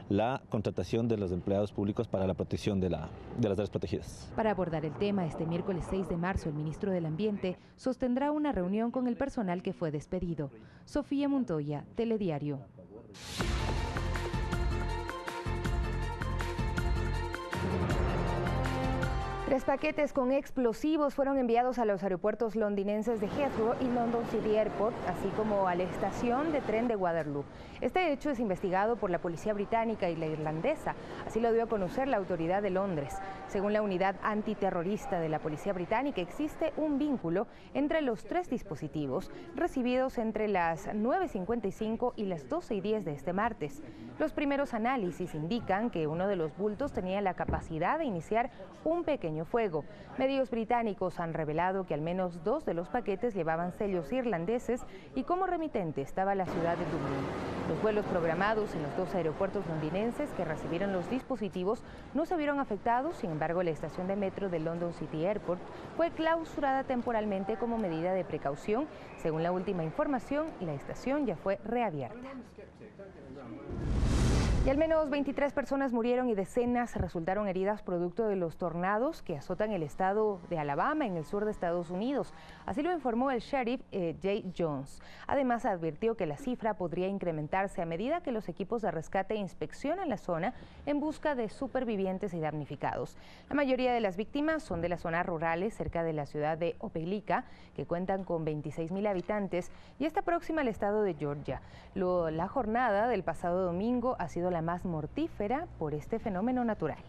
la contratación de los empleados públicos para la protección de las áreas protegidas. Para abordar el tema, este miércoles 6 de marzo, el ministro del Ambiente sostendrá una reunión con el personal que fue despedido. Sofía Montoya, Telediario. 3 paquetes con explosivos fueron enviados a los aeropuertos londinenses de Heathrow y London City Airport, así como a la estación de tren de Waterloo. Este hecho es investigado por la policía británica y la irlandesa, así lo dio a conocer la autoridad de Londres. Según la unidad antiterrorista de la policía británica, existe un vínculo entre los 3 dispositivos recibidos entre las 9:55 y las 12:10 de este martes. Los primeros análisis indican que uno de los bultos tenía la capacidad de iniciar un pequeño fuego. Medios británicos han revelado que al menos 2 de los paquetes llevaban sellos irlandeses y como remitente estaba la ciudad de Dublín. Los vuelos programados en los 2 aeropuertos londinenses que recibieron los dispositivos no se vieron afectados, sin embargo la estación de metro de London City Airport fue clausurada temporalmente como medida de precaución. Según la última información, la estación ya fue reabierta. Y al menos 23 personas murieron y decenas resultaron heridas producto de los tornados que azotan el estado de Alabama en el sur de Estados Unidos. Así lo informó el sheriff Jay Jones. Además advirtió que la cifra podría incrementarse a medida que los equipos de rescate inspeccionan la zona en busca de supervivientes y damnificados. La mayoría de las víctimas son de las zonas rurales cerca de la ciudad de Opelika, que cuentan con 26,000 habitantes y está próxima al estado de Georgia. La jornada del pasado domingo ha sido la más mortífera por este fenómeno natural.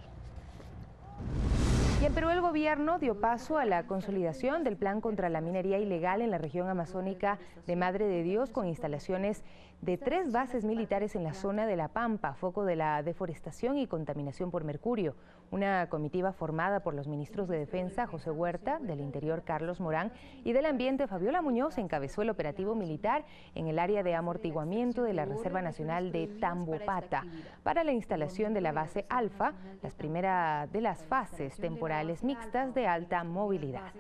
Y en Perú el gobierno dio paso a la consolidación del plan contra la minería ilegal en la región amazónica de Madre de Dios, con instalaciones de 3 bases militares en la zona de La Pampa, foco de la deforestación y contaminación por mercurio. Una comitiva formada por los ministros de Defensa, José Huerta, del Interior, Carlos Morán, y del Ambiente, Fabiola Muñoz, encabezó el operativo militar en el área de amortiguamiento de la Reserva Nacional de Tambopata para la instalación de la base Alfa, la primera de las fases temporales mixtas de alta movilidad.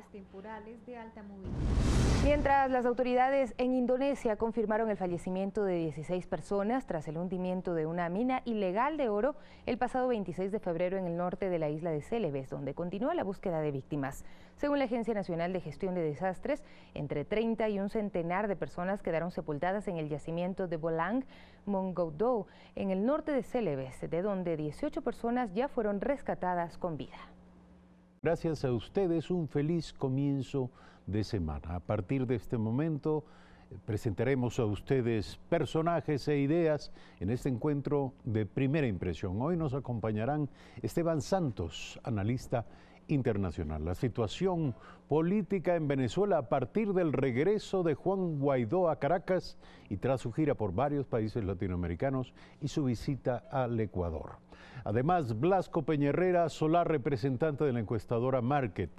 Mientras las autoridades en Indonesia confirmaron el fallecimiento de 16 personas tras el hundimiento de una mina ilegal de oro el pasado 26 de febrero en el norte de la isla de Celebes, donde continúa la búsqueda de víctimas. Según la Agencia Nacional de Gestión de Desastres, entre 30 y un centenar de personas quedaron sepultadas en el yacimiento de Bolang Mongoudou, en el norte de Celebes, de donde 18 personas ya fueron rescatadas con vida. Gracias a ustedes, un feliz comienzo de semana. A partir de este momento presentaremos a ustedes personajes e ideas en este encuentro de primera impresión. Hoy nos acompañarán Esteban Santos, analista internacional. La situación política en Venezuela a partir del regreso de Juan Guaidó a Caracas y tras su gira por varios países latinoamericanos y su visita al Ecuador. Además, Blasco Peñerrera Solar, representante de la encuestadora Market.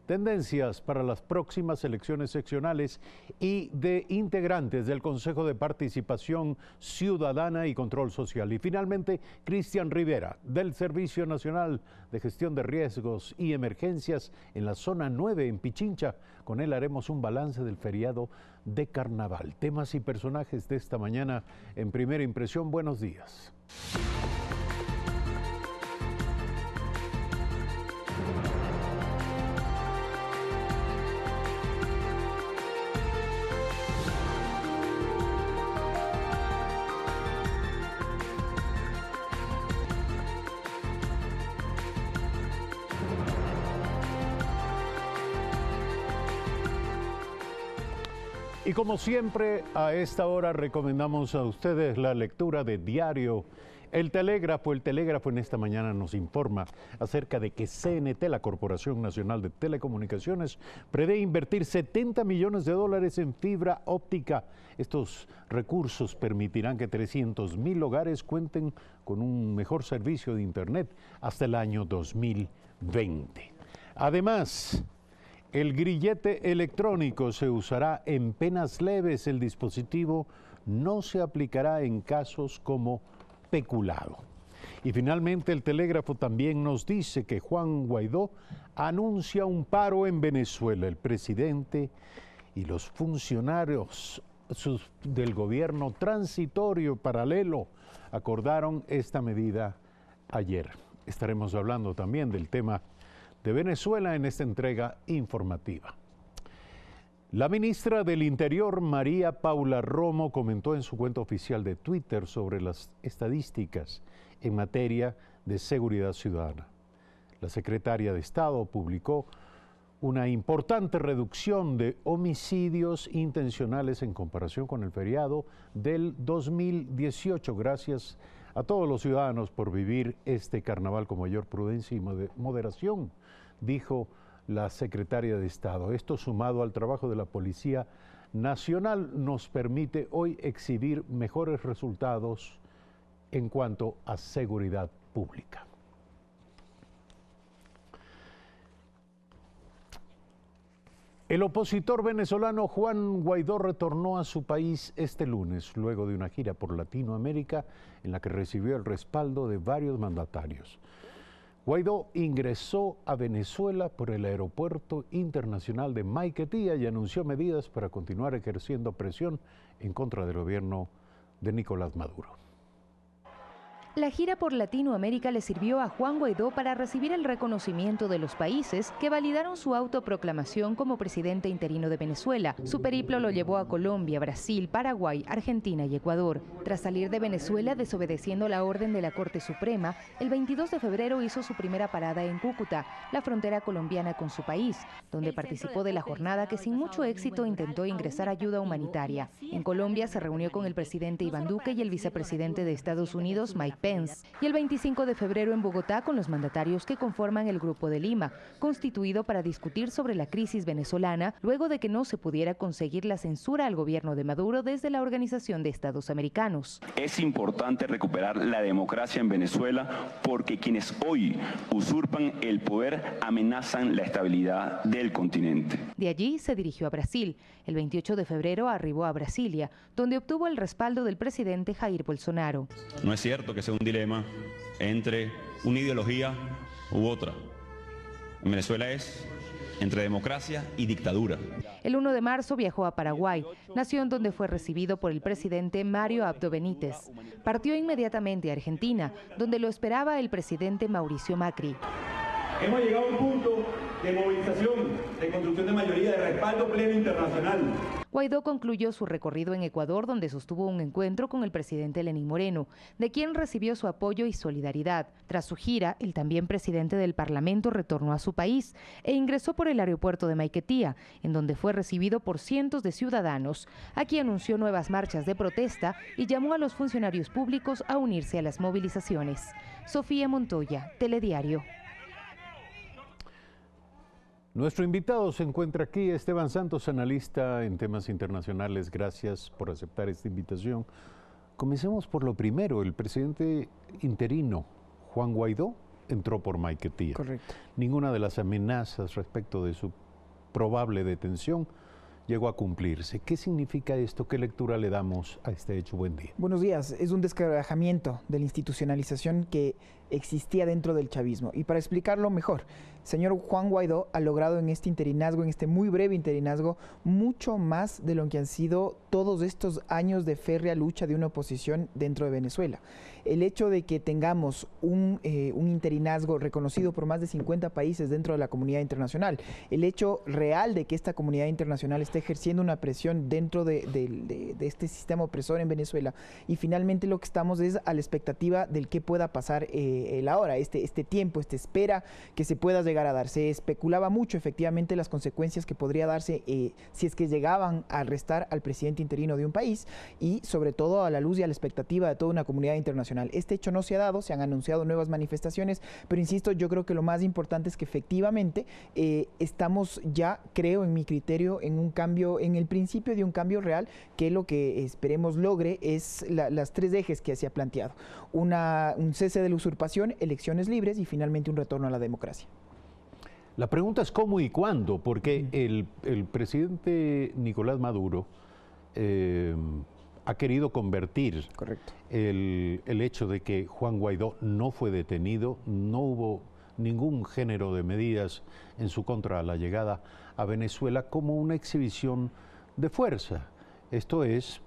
Tendencias para las próximas elecciones seccionales y de integrantes del Consejo de Participación Ciudadana y Control Social. Y finalmente, Cristian Rivera, del Servicio Nacional de Gestión de Riesgos y Emergencias en la Zona 9, en Pichincha. Con él haremos un balance del feriado de Carnaval. Temas y personajes de esta mañana en Primera Impresión. Buenos días. Y como siempre, a esta hora recomendamos a ustedes la lectura de Diario El Telégrafo. El Telégrafo en esta mañana nos informa acerca de que CNT, la Corporación Nacional de Telecomunicaciones, prevé invertir $70 millones en fibra óptica. Estos recursos permitirán que 300.000 hogares cuenten con un mejor servicio de Internet hasta el año 2020. Además, el grillete electrónico se usará en penas leves. El dispositivo no se aplicará en casos como peculado. Y finalmente, el Telégrafo también nos dice que Juan Guaidó anuncia un paro en Venezuela. El presidente y los funcionarios del gobierno transitorio paralelo acordaron esta medida ayer. Estaremos hablando también del tema de Venezuela en esta entrega informativa. La ministra del Interior, María Paula Romo, comentó en su cuenta oficial de Twitter sobre las estadísticas en materia de seguridad ciudadana. La secretaria de Estado publicó una importante reducción de homicidios intencionales en comparación con el feriado del 2018. Gracias a todos los ciudadanos por vivir este carnaval con mayor prudencia y moderación, dijo la secretaria de Estado. Esto, sumado al trabajo de la Policía Nacional, nos permite hoy exhibir mejores resultados en cuanto a seguridad pública. El opositor venezolano Juan Guaidó retornó a su país este lunes, luego de una gira por Latinoamérica en la que recibió el respaldo de varios mandatarios. Guaidó ingresó a Venezuela por el Aeropuerto Internacional de Maiquetía y anunció medidas para continuar ejerciendo presión en contra del gobierno de Nicolás Maduro. La gira por Latinoamérica le sirvió a Juan Guaidó para recibir el reconocimiento de los países que validaron su autoproclamación como presidente interino de Venezuela. Su periplo lo llevó a Colombia, Brasil, Paraguay, Argentina y Ecuador. Tras salir de Venezuela desobedeciendo la orden de la Corte Suprema, el 22 de febrero hizo su primera parada en Cúcuta, la frontera colombiana con su país, donde participó de la jornada que sin mucho éxito intentó ingresar ayuda humanitaria. En Colombia se reunió con el presidente Iván Duque y el vicepresidente de Estados Unidos, Mike Pence, Pence, y el 25 de febrero en Bogotá con los mandatarios que conforman el Grupo de Lima, constituido para discutir sobre la crisis venezolana luego de que no se pudiera conseguir la censura al gobierno de Maduro desde la Organización de Estados Americanos. Es importante recuperar la democracia en Venezuela porque quienes hoy usurpan el poder amenazan la estabilidad del continente. De allí se dirigió a Brasil. El 28 de febrero arribó a Brasilia, donde obtuvo el respaldo del presidente Jair Bolsonaro. No es cierto que sea un dilema entre una ideología u otra. En Venezuela es entre democracia y dictadura. El 1 de marzo viajó a Paraguay, nación donde fue recibido por el presidente Mario Abdo Benítez. Partió inmediatamente a Argentina, donde lo esperaba el presidente Mauricio Macri. Hemos llegado a un punto de movilización, de construcción de mayoría, de respaldo pleno internacional. Guaidó concluyó su recorrido en Ecuador, donde sostuvo un encuentro con el presidente Lenín Moreno, de quien recibió su apoyo y solidaridad. Tras su gira, el también presidente del Parlamento retornó a su país e ingresó por el aeropuerto de Maiquetía, en donde fue recibido por cientos de ciudadanos. Aquí anunció nuevas marchas de protesta y llamó a los funcionarios públicos a unirse a las movilizaciones. Sofía Montoya, Telediario. Nuestro invitado se encuentra aquí, Esteban Santos, analista en temas internacionales. Gracias por aceptar esta invitación. Comencemos por lo primero. El presidente interino, Juan Guaidó, entró por Maiquetía. Correcto. Ninguna de las amenazas respecto de su probable detención llegó a cumplirse. ¿Qué significa esto? ¿Qué lectura le damos a este hecho? Buen día. Buenos días. Es un desquebrajamiento de la institucionalización que existía dentro del chavismo. Y para explicarlo mejor, el señor Juan Guaidó ha logrado en este interinazgo, en este muy breve interinazgo, mucho más de lo que han sido todos estos años de férrea lucha de una oposición dentro de Venezuela. El hecho de que tengamos un interinazgo reconocido por más de 50 países dentro de la comunidad internacional, el hecho real de que esta comunidad internacional esté ejerciendo una presión dentro de este sistema opresor en Venezuela, y finalmente lo que estamos es a la expectativa del que pueda pasar ahora, este tiempo, esta espera que se pueda llegar a dar. Se especulaba mucho efectivamente las consecuencias que podría darse si es que llegaban a arrestar al presidente interino de un país, y sobre todo a la luz y a la expectativa de toda una comunidad internacional. Este hecho no se ha dado, se han anunciado nuevas manifestaciones, pero insisto, yo creo que lo más importante es que efectivamente estamos ya, creo en mi criterio, en un cambio, en el principio de un cambio real, que lo que esperemos logre es las tres ejes que se ha planteado. Un cese de la usurpación, elecciones libres y finalmente un retorno a la democracia. La pregunta es cómo y cuándo, porque el presidente Nicolás Maduro ha querido convertir el hecho de que Juan Guaidó no fue detenido, no hubo ningún género de medidas en su contra a la llegada a Venezuela, como una exhibición de fuerza. Esto es,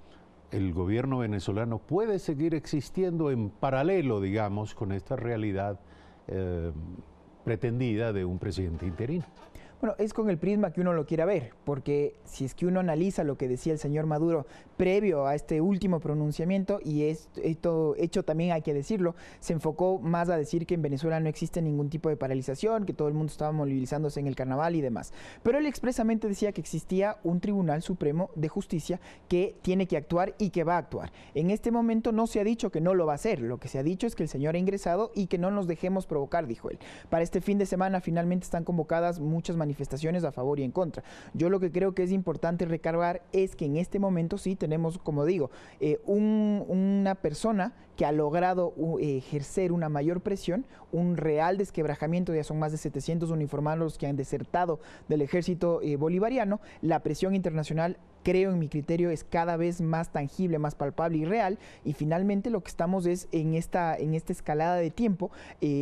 el gobierno venezolano puede seguir existiendo en paralelo, digamos, con esta realidad pretendida de un presidente interino. Bueno, es con el prisma que uno lo quiera ver, porque si es que uno analiza lo que decía el señor Maduro previo a este último pronunciamiento, y esto hecho también hay que decirlo, se enfocó más a decir que en Venezuela no existe ningún tipo de paralización, que todo el mundo estaba movilizándose en el carnaval y demás. Pero él expresamente decía que existía un Tribunal Supremo de Justicia que tiene que actuar y que va a actuar. En este momento no se ha dicho que no lo va a hacer, lo que se ha dicho es que el señor ha ingresado y que no nos dejemos provocar, dijo él. Para este fin de semana finalmente están convocadas muchas manifestaciones a favor y en contra. Yo lo que creo que es importante recargar es que en este momento sí tenemos, como digo, una persona que ha logrado ejercer una mayor presión, un real desquebrajamiento. Ya son más de 700 uniformados los que han desertado del ejército bolivariano. La presión internacional, creo en mi criterio, es cada vez más tangible, más palpable y real, y finalmente lo que estamos es en esta escalada de tiempo,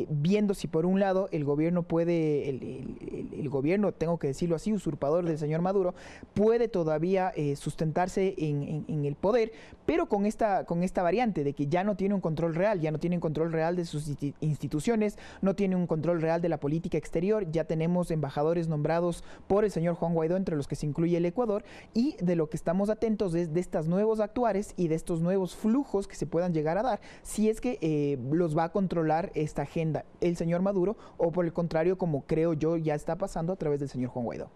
viendo si por un lado el gobierno puede, el gobierno, tengo que decirlo así, usurpador del señor Maduro, puede todavía sustentarse en el poder, pero con esta variante de que ya no tiene un control real, ya no tiene un control real de sus instituciones, no tiene un control real de la política exterior. Ya tenemos embajadores nombrados por el señor Juan Guaidó, entre los que se incluye el Ecuador, y de lo que estamos atentos es de estos nuevos actuares y de estos nuevos flujos que se puedan llegar a dar, si es que los va a controlar esta agenda el señor Maduro, o por el contrario, como creo yo ya está pasando a través del señor Juan Guaidó.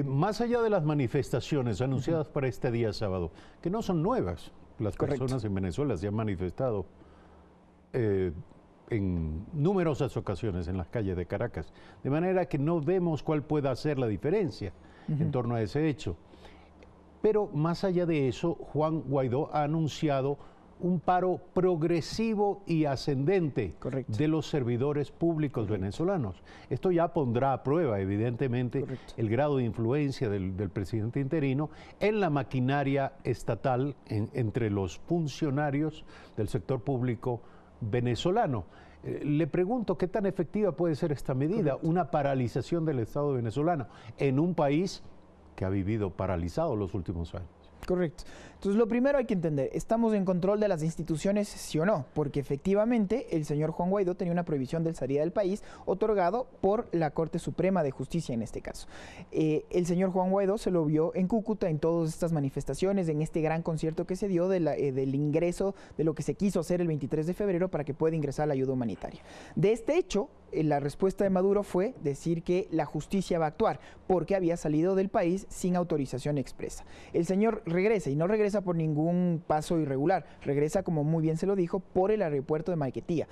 Más allá de las manifestaciones anunciadas para este día sábado, que no son nuevas, las personas en Venezuela se han manifestado en numerosas ocasiones en las calles de Caracas, de manera que no vemos cuál pueda ser la diferencia en torno a ese hecho. Pero más allá de eso, Juan Guaidó ha anunciado un paro progresivo y ascendente de los servidores públicos venezolanos. Esto ya pondrá a prueba, evidentemente, el grado de influencia del presidente interino en la maquinaria estatal entre los funcionarios del sector público venezolano. Le pregunto, ¿qué tan efectiva puede ser esta medida? Una paralización del Estado venezolano en un país que ha vivido paralizado los últimos años. Correcto. Entonces, lo primero hay que entender, ¿estamos en control de las instituciones, sí o no? Porque efectivamente el señor Juan Guaidó tenía una prohibición de salida del país otorgado por la Corte Suprema de Justicia en este caso. El señor Juan Guaidó se lo vio en Cúcuta en todas estas manifestaciones, en este gran concierto que se dio del ingreso de lo que se quiso hacer el 23 de febrero para que pueda ingresar la ayuda humanitaria. De este hecho, la respuesta de Maduro fue decir que la justicia va a actuar porque había salido del país sin autorización expresa. El señor regresa y no regresa por ningún paso irregular, regresa, como muy bien se lo dijo, por el aeropuerto de Maiquetía.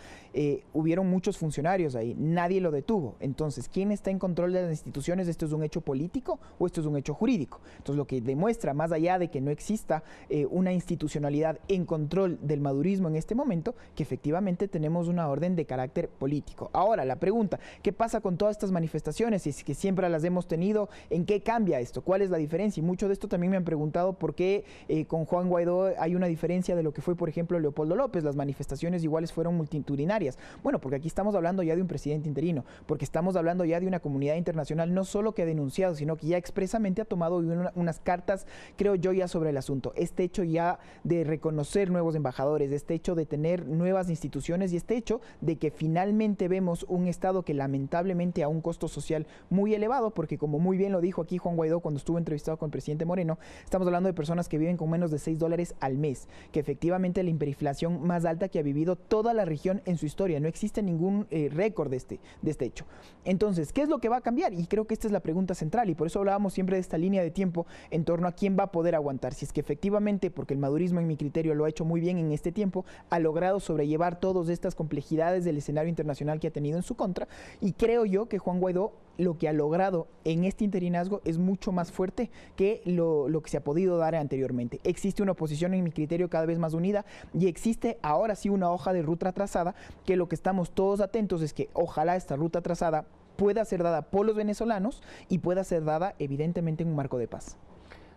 Hubieron muchos funcionarios ahí, nadie lo detuvo. Entonces, ¿quién está en control de las instituciones? ¿Esto es un hecho político o esto es un hecho jurídico? Entonces, lo que demuestra, más allá de que no exista una institucionalidad en control del madurismo en este momento, que efectivamente tenemos una orden de carácter político. Ahora, la pregunta, ¿qué pasa con todas estas manifestaciones? Es que siempre las hemos tenido, ¿en qué cambia esto? ¿Cuál es la diferencia? Y mucho de esto también me han preguntado por qué con Juan Guaidó hay una diferencia de lo que fue, por ejemplo, Leopoldo López. Las manifestaciones iguales fueron multitudinarias. Bueno, porque aquí estamos hablando ya de un presidente interino, porque estamos hablando ya de una comunidad internacional no solo que ha denunciado, sino que ya expresamente ha tomado unas cartas, creo yo, ya sobre el asunto. Este hecho ya de reconocer nuevos embajadores, este hecho de tener nuevas instituciones y este hecho de que finalmente vemos un Estado que lamentablemente a un costo social muy elevado, porque como muy bien lo dijo aquí Juan Guaidó cuando estuvo entrevistado con el presidente Moreno, estamos hablando de personas que viven con menos de $6 al mes, que efectivamente la hiperinflación más alta que ha vivido toda la región en su historia. No existe ningún récord de este hecho. Entonces, ¿qué es lo que va a cambiar? Y creo que esta es la pregunta central y por eso hablábamos siempre de esta línea de tiempo en torno a quién va a poder aguantar. Si es que efectivamente, porque el madurismo en mi criterio lo ha hecho muy bien en este tiempo, ha logrado sobrellevar todas estas complejidades del escenario internacional que ha tenido en su contra, y creo yo que Juan Guaidó lo que ha logrado en este interinazgo es mucho más fuerte que lo que se ha podido dar anteriormente. Existe una oposición, en mi criterio, cada vez más unida y existe ahora sí una hoja de ruta trazada, que lo que estamos todos atentos es que ojalá esta ruta trazada pueda ser dada por los venezolanos y pueda ser dada evidentemente en un marco de paz.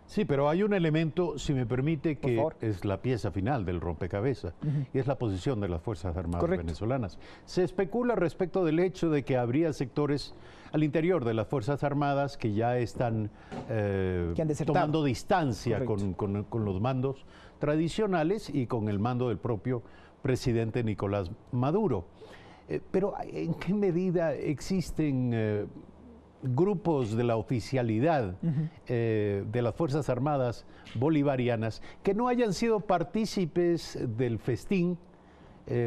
Sí, pero hay un elemento, si me permite, que es la pieza final del rompecabezas, y es la posición de las Fuerzas Armadas venezolanas. Se especula respecto del hecho de que habría sectores al interior de las Fuerzas Armadas que ya están tomando distancia con los mandos tradicionales y con el mando del propio presidente Nicolás Maduro. Pero ¿en qué medida existen grupos de la oficialidad de las Fuerzas Armadas bolivarianas que no hayan sido partícipes del festín,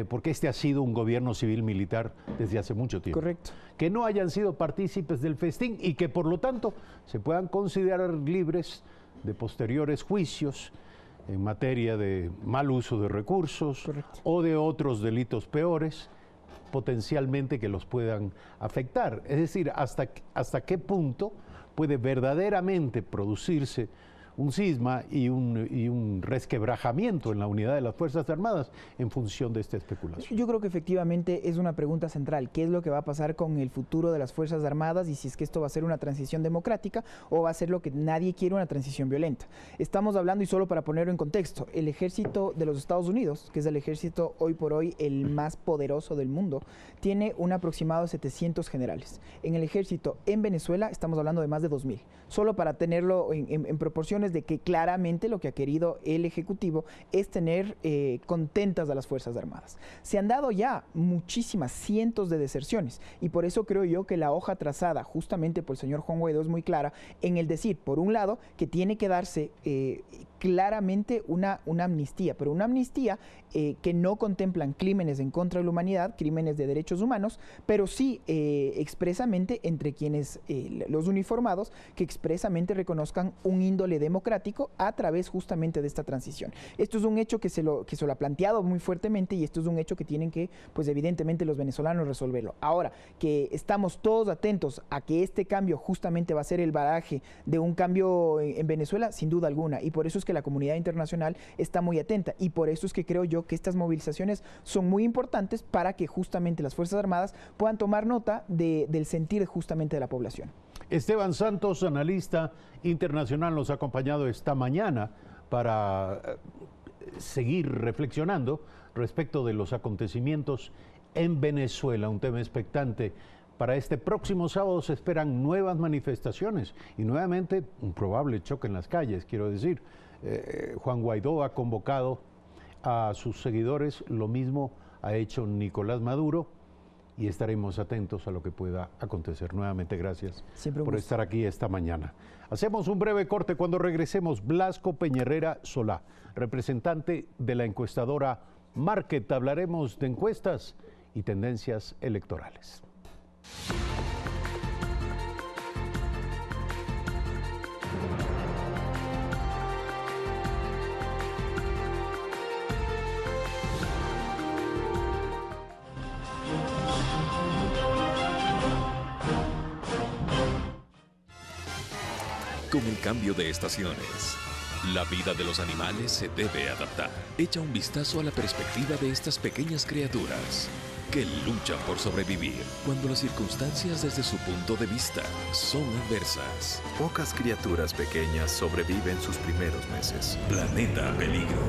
porque este ha sido un gobierno civil militar desde hace mucho tiempo? Correcto. Que no hayan sido partícipes del festín y que por lo tanto se puedan considerar libres de posteriores juicios en materia de mal uso de recursos o de otros delitos peores, potencialmente que los puedan afectar. Es decir, hasta qué punto puede verdaderamente producirse un cisma y un resquebrajamiento en la unidad de las Fuerzas Armadas en función de esta especulación. Yo creo que efectivamente es una pregunta central. ¿Qué es lo que va a pasar con el futuro de las Fuerzas Armadas y si es que esto va a ser una transición democrática o va a ser lo que nadie quiere, una transición violenta? Estamos hablando, y solo para ponerlo en contexto, el ejército de los Estados Unidos, que es el ejército hoy por hoy el más poderoso del mundo, tiene un aproximado de 700 generales. En el ejército en Venezuela estamos hablando de más de 2.000. Solo para tenerlo en proporciones de que claramente lo que ha querido el Ejecutivo es tener contentas a las Fuerzas Armadas. Se han dado ya muchísimas, cientos de deserciones, y por eso creo yo que la hoja trazada justamente por el señor Juan Guaidó es muy clara en el decir, por un lado, que tiene que darse claramente una amnistía, pero una amnistía que no contemplan crímenes en contra de la humanidad, crímenes de derechos humanos, pero sí expresamente entre quienes, los uniformados, que expresamente reconozcan un índole de democrático a través justamente de esta transición. Esto es un hecho que se lo ha planteado muy fuertemente y esto es un hecho que tienen que, pues evidentemente los venezolanos resolverlo. Ahora, que estamos todos atentos a que este cambio justamente va a ser el baraje de un cambio en Venezuela, sin duda alguna, y por eso es que la comunidad internacional está muy atenta y por eso es que creo yo que estas movilizaciones son muy importantes para que justamente las Fuerzas Armadas puedan tomar nota del sentir justamente de la población. Esteban Santos, analista internacional, nos ha acompañado esta mañana para seguir reflexionando respecto de los acontecimientos en Venezuela, un tema expectante. Para este próximo sábado se esperan nuevas manifestaciones y nuevamente un probable choque en las calles, quiero decir. Juan Guaidó ha convocado a sus seguidores, lo mismo ha hecho Nicolás Maduro y estaremos atentos a lo que pueda acontecer. Nuevamente gracias por estar aquí esta mañana. Hacemos un breve corte. Cuando regresemos, Blasco Peñerera Solá, representante de la encuestadora Market. Hablaremos de encuestas y tendencias electorales. Con el cambio de estaciones, la vida de los animales se debe adaptar. Echa un vistazo a la perspectiva de estas pequeñas criaturas que luchan por sobrevivir cuando las circunstancias desde su punto de vista son adversas. Pocas criaturas pequeñas sobreviven sus primeros meses. Planeta Peligro.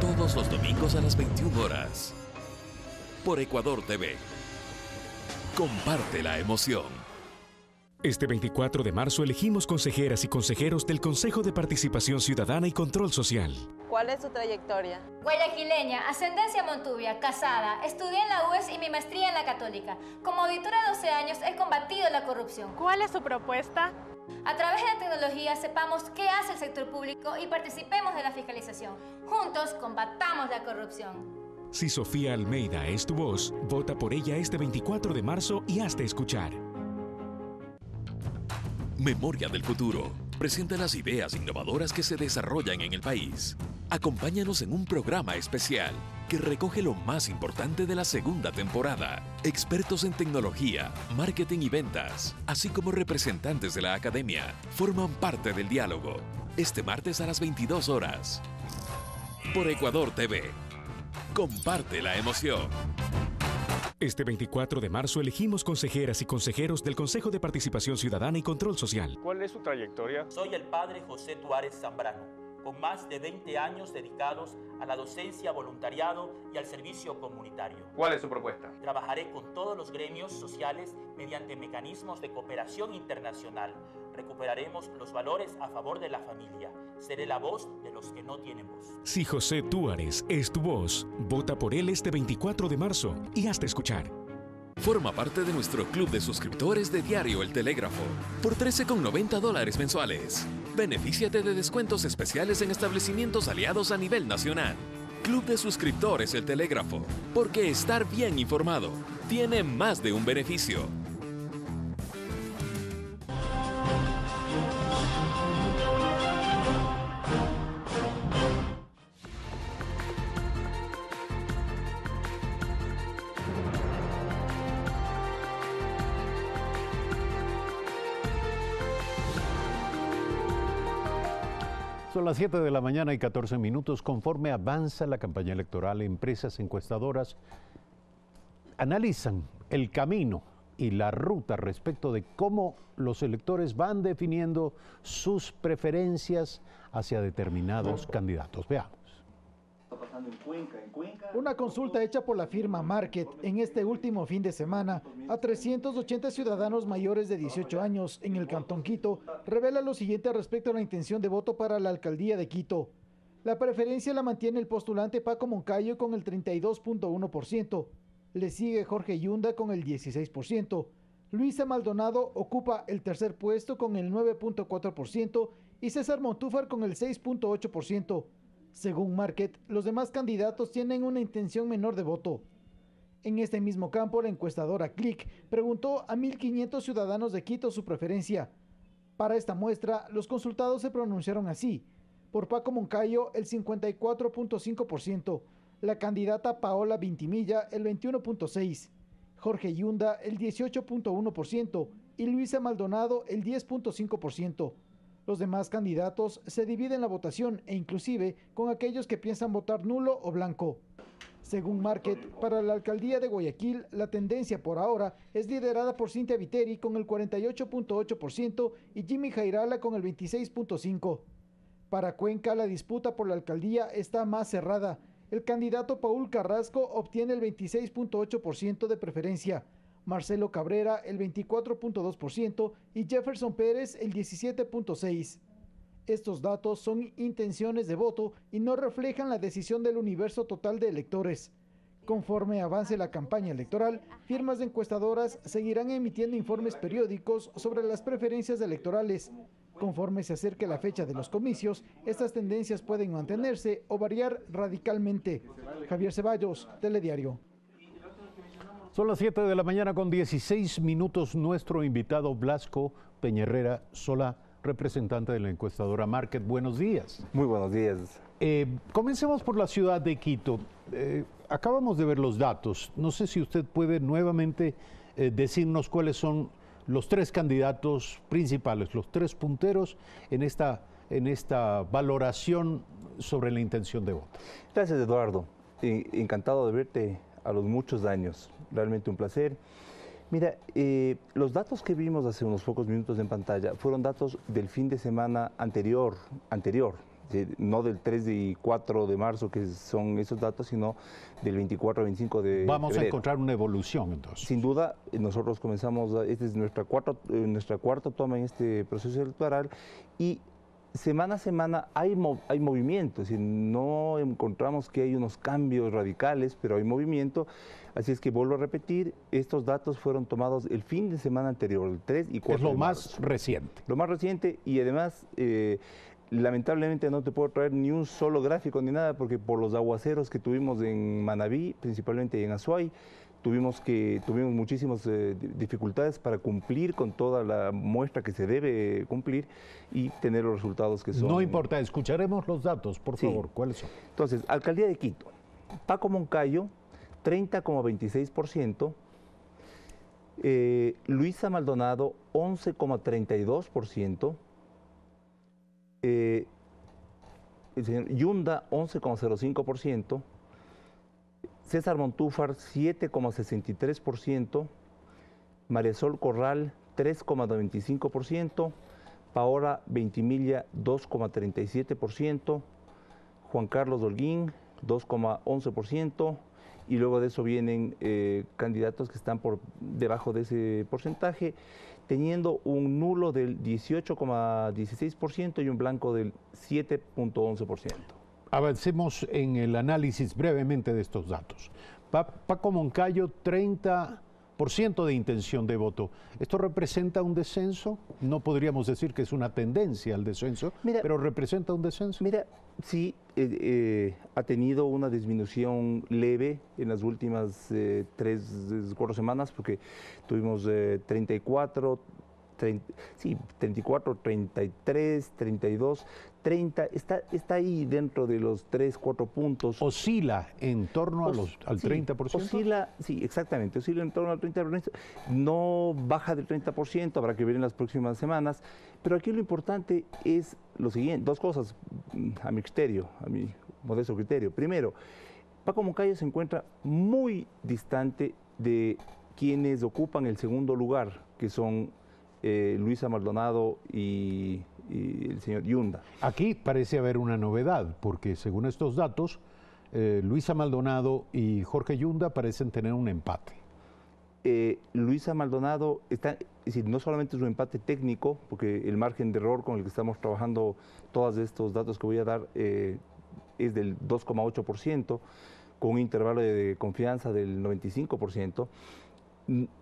Todos los domingos a las 21 horas. Por Ecuador TV. Comparte la emoción. Este 24 de marzo elegimos consejeras y consejeros del Consejo de Participación Ciudadana y Control Social. ¿Cuál es su trayectoria? Guayaquileña, ascendencia Montubia, casada, estudié en la UES y mi maestría en la Católica. Como auditora de 12 años he combatido la corrupción. ¿Cuál es su propuesta? A través de la tecnología sepamos qué hace el sector público y participemos de la fiscalización. Juntos combatamos la corrupción. Si Sofía Almeida es tu voz, vota por ella este 24 de marzo y hazte escuchar. Memoria del Futuro presenta las ideas innovadoras que se desarrollan en el país. Acompáñanos en un programa especial que recoge lo más importante de la segunda temporada. Expertos en tecnología, marketing y ventas, así como representantes de la academia, forman parte del diálogo. Este martes a las 22 horas. Por Ecuador TV. Comparte la emoción. Este 24 de marzo elegimos consejeras y consejeros del Consejo de Participación Ciudadana y Control Social. ¿Cuál es su trayectoria? Soy el padre José Tuárez Zambrano, con más de 20 años dedicados a la docencia, voluntariado y al servicio comunitario. ¿Cuál es su propuesta? Trabajaré con todos los gremios sociales mediante mecanismos de cooperación internacional. Recuperaremos los valores a favor de la familia. Seré la voz de los que no tienen voz. Si José Tuárez es tu voz, vota por él este 24 de marzo y hazte escuchar. Forma parte de nuestro club de suscriptores de Diario El Telégrafo por $13,90 mensuales. Benefíciate de descuentos especiales en establecimientos aliados a nivel nacional. Club de suscriptores El Telégrafo, porque estar bien informado tiene más de un beneficio. Son las 7 de la mañana y 14 minutos. Conforme avanza la campaña electoral, empresas encuestadoras analizan el camino y la ruta respecto de cómo los electores van definiendo sus preferencias hacia determinados candidatos. Veamos. Una consulta hecha por la firma Market en este último fin de semana a 380 ciudadanos mayores de 18 años en el Cantón Quito revela lo siguiente respecto a la intención de voto para la alcaldía de Quito. La preferencia la mantiene el postulante Paco Moncayo con el 32.1%. Le sigue Jorge Yunda con el 16%. Luisa Maldonado ocupa el tercer puesto con el 9.4% y César Montúfar con el 6.8%. Según Market, los demás candidatos tienen una intención menor de voto. En este mismo campo, la encuestadora Click preguntó a 1.500 ciudadanos de Quito su preferencia. Para esta muestra, los consultados se pronunciaron así. Por Paco Moncayo, el 54.5%, la candidata Paola Vintimilla, el 21.6%, Jorge Yunda, el 18.1% y Luisa Maldonado, el 10.5%. Los demás candidatos se dividen la votación e inclusive con aquellos que piensan votar nulo o blanco. Según Market, para la alcaldía de Guayaquil, la tendencia por ahora es liderada por Cintia Viteri con el 48.8% y Jimmy Jairala con el 26.5%. Para Cuenca, la disputa por la alcaldía está más cerrada. El candidato Paul Carrasco obtiene el 26.8% de preferencia, Marcelo Cabrera el 24.2% y Jefferson Pérez el 17.6%. Estos datos son intenciones de voto y no reflejan la decisión del universo total de electores. Conforme avance la campaña electoral, firmas de encuestadoras seguirán emitiendo informes periódicos sobre las preferencias electorales. Conforme se acerque la fecha de los comicios, estas tendencias pueden mantenerse o variar radicalmente. Javier Ceballos, Telediario. Son las 7 de la mañana con 16 minutos. Nuestro invitado Blasco Peñerrera Solá, representante de la encuestadora Market. Buenos días. Muy buenos días. Comencemos por la ciudad de Quito. Acabamos de ver los datos. No sé si usted puede nuevamente decirnos cuáles son los tres candidatos principales, los tres punteros en esta valoración sobre la intención de voto. Gracias, Eduardo. Encantado de verte a los muchos años. Realmente un placer. Mira, los datos que vimos hace unos pocos minutos en pantalla fueron datos del fin de semana anterior, no del 3 y 4 de marzo, que son esos datos, sino del 24 al 25 de febrero. Vamos a encontrar una evolución, entonces. Sin duda, nosotros comenzamos, esta es nuestra cuarta toma en este proceso electoral, y semana a semana hay movimiento, es decir, no encontramos que hay unos cambios radicales, pero hay movimiento. Así es que vuelvo a repetir, estos datos fueron tomados el fin de semana anterior, el 3 y 4 Es lo de más marzo. reciente. Lo más reciente, y además, lamentablemente no te puedo traer ni un solo gráfico ni nada, porque por los aguaceros que tuvimos en Manabí, principalmente en Azuay, tuvimos muchísimas dificultades para cumplir con toda la muestra que se debe cumplir y tener los resultados que son. No importa, escucharemos los datos, por favor. ¿Cuáles son? Entonces, Alcaldía de Quito, Paco Moncayo, 30,26%, Luisa Maldonado, 11,32%, el señor Yunda, 11,05%, César Montúfar, 7,63%, María Sol Corral, 3,95%, Paola Vintimilla, 2,37%, Juan Carlos Holguín, 2,11%, y luego de eso vienen candidatos que están por debajo de ese porcentaje, teniendo un nulo del 18,16% y un blanco del 7,11%. Avancemos en el análisis brevemente de estos datos. Paco Moncayo, 30% de intención de voto. ¿Esto representa un descenso? No podríamos decir que es una tendencia al descenso, pero ¿representa un descenso? Mira, sí, ha tenido una disminución leve en las últimas 4 semanas, porque tuvimos 34, 33, 32, 30, está ahí dentro de los 3, 4 puntos. ¿Oscila en torno al 30%? Oscila, sí, exactamente, oscila en torno al 30%, no baja del 30%, habrá que ver en las próximas semanas, pero aquí lo importante es lo siguiente, dos cosas a mi criterio, a mi modesto criterio. Primero, Paco Moncayo se encuentra muy distante de quienes ocupan el segundo lugar, que son Luisa Maldonado y el señor Yunda. Aquí parece haber una novedad, porque según estos datos, Luisa Maldonado y Jorge Yunda parecen tener un empate. Luisa Maldonado está, es decir, no solamente es un empate técnico, porque el margen de error con el que estamos trabajando todos estos datos que voy a dar es del 2,8%, con un intervalo de confianza del 95%.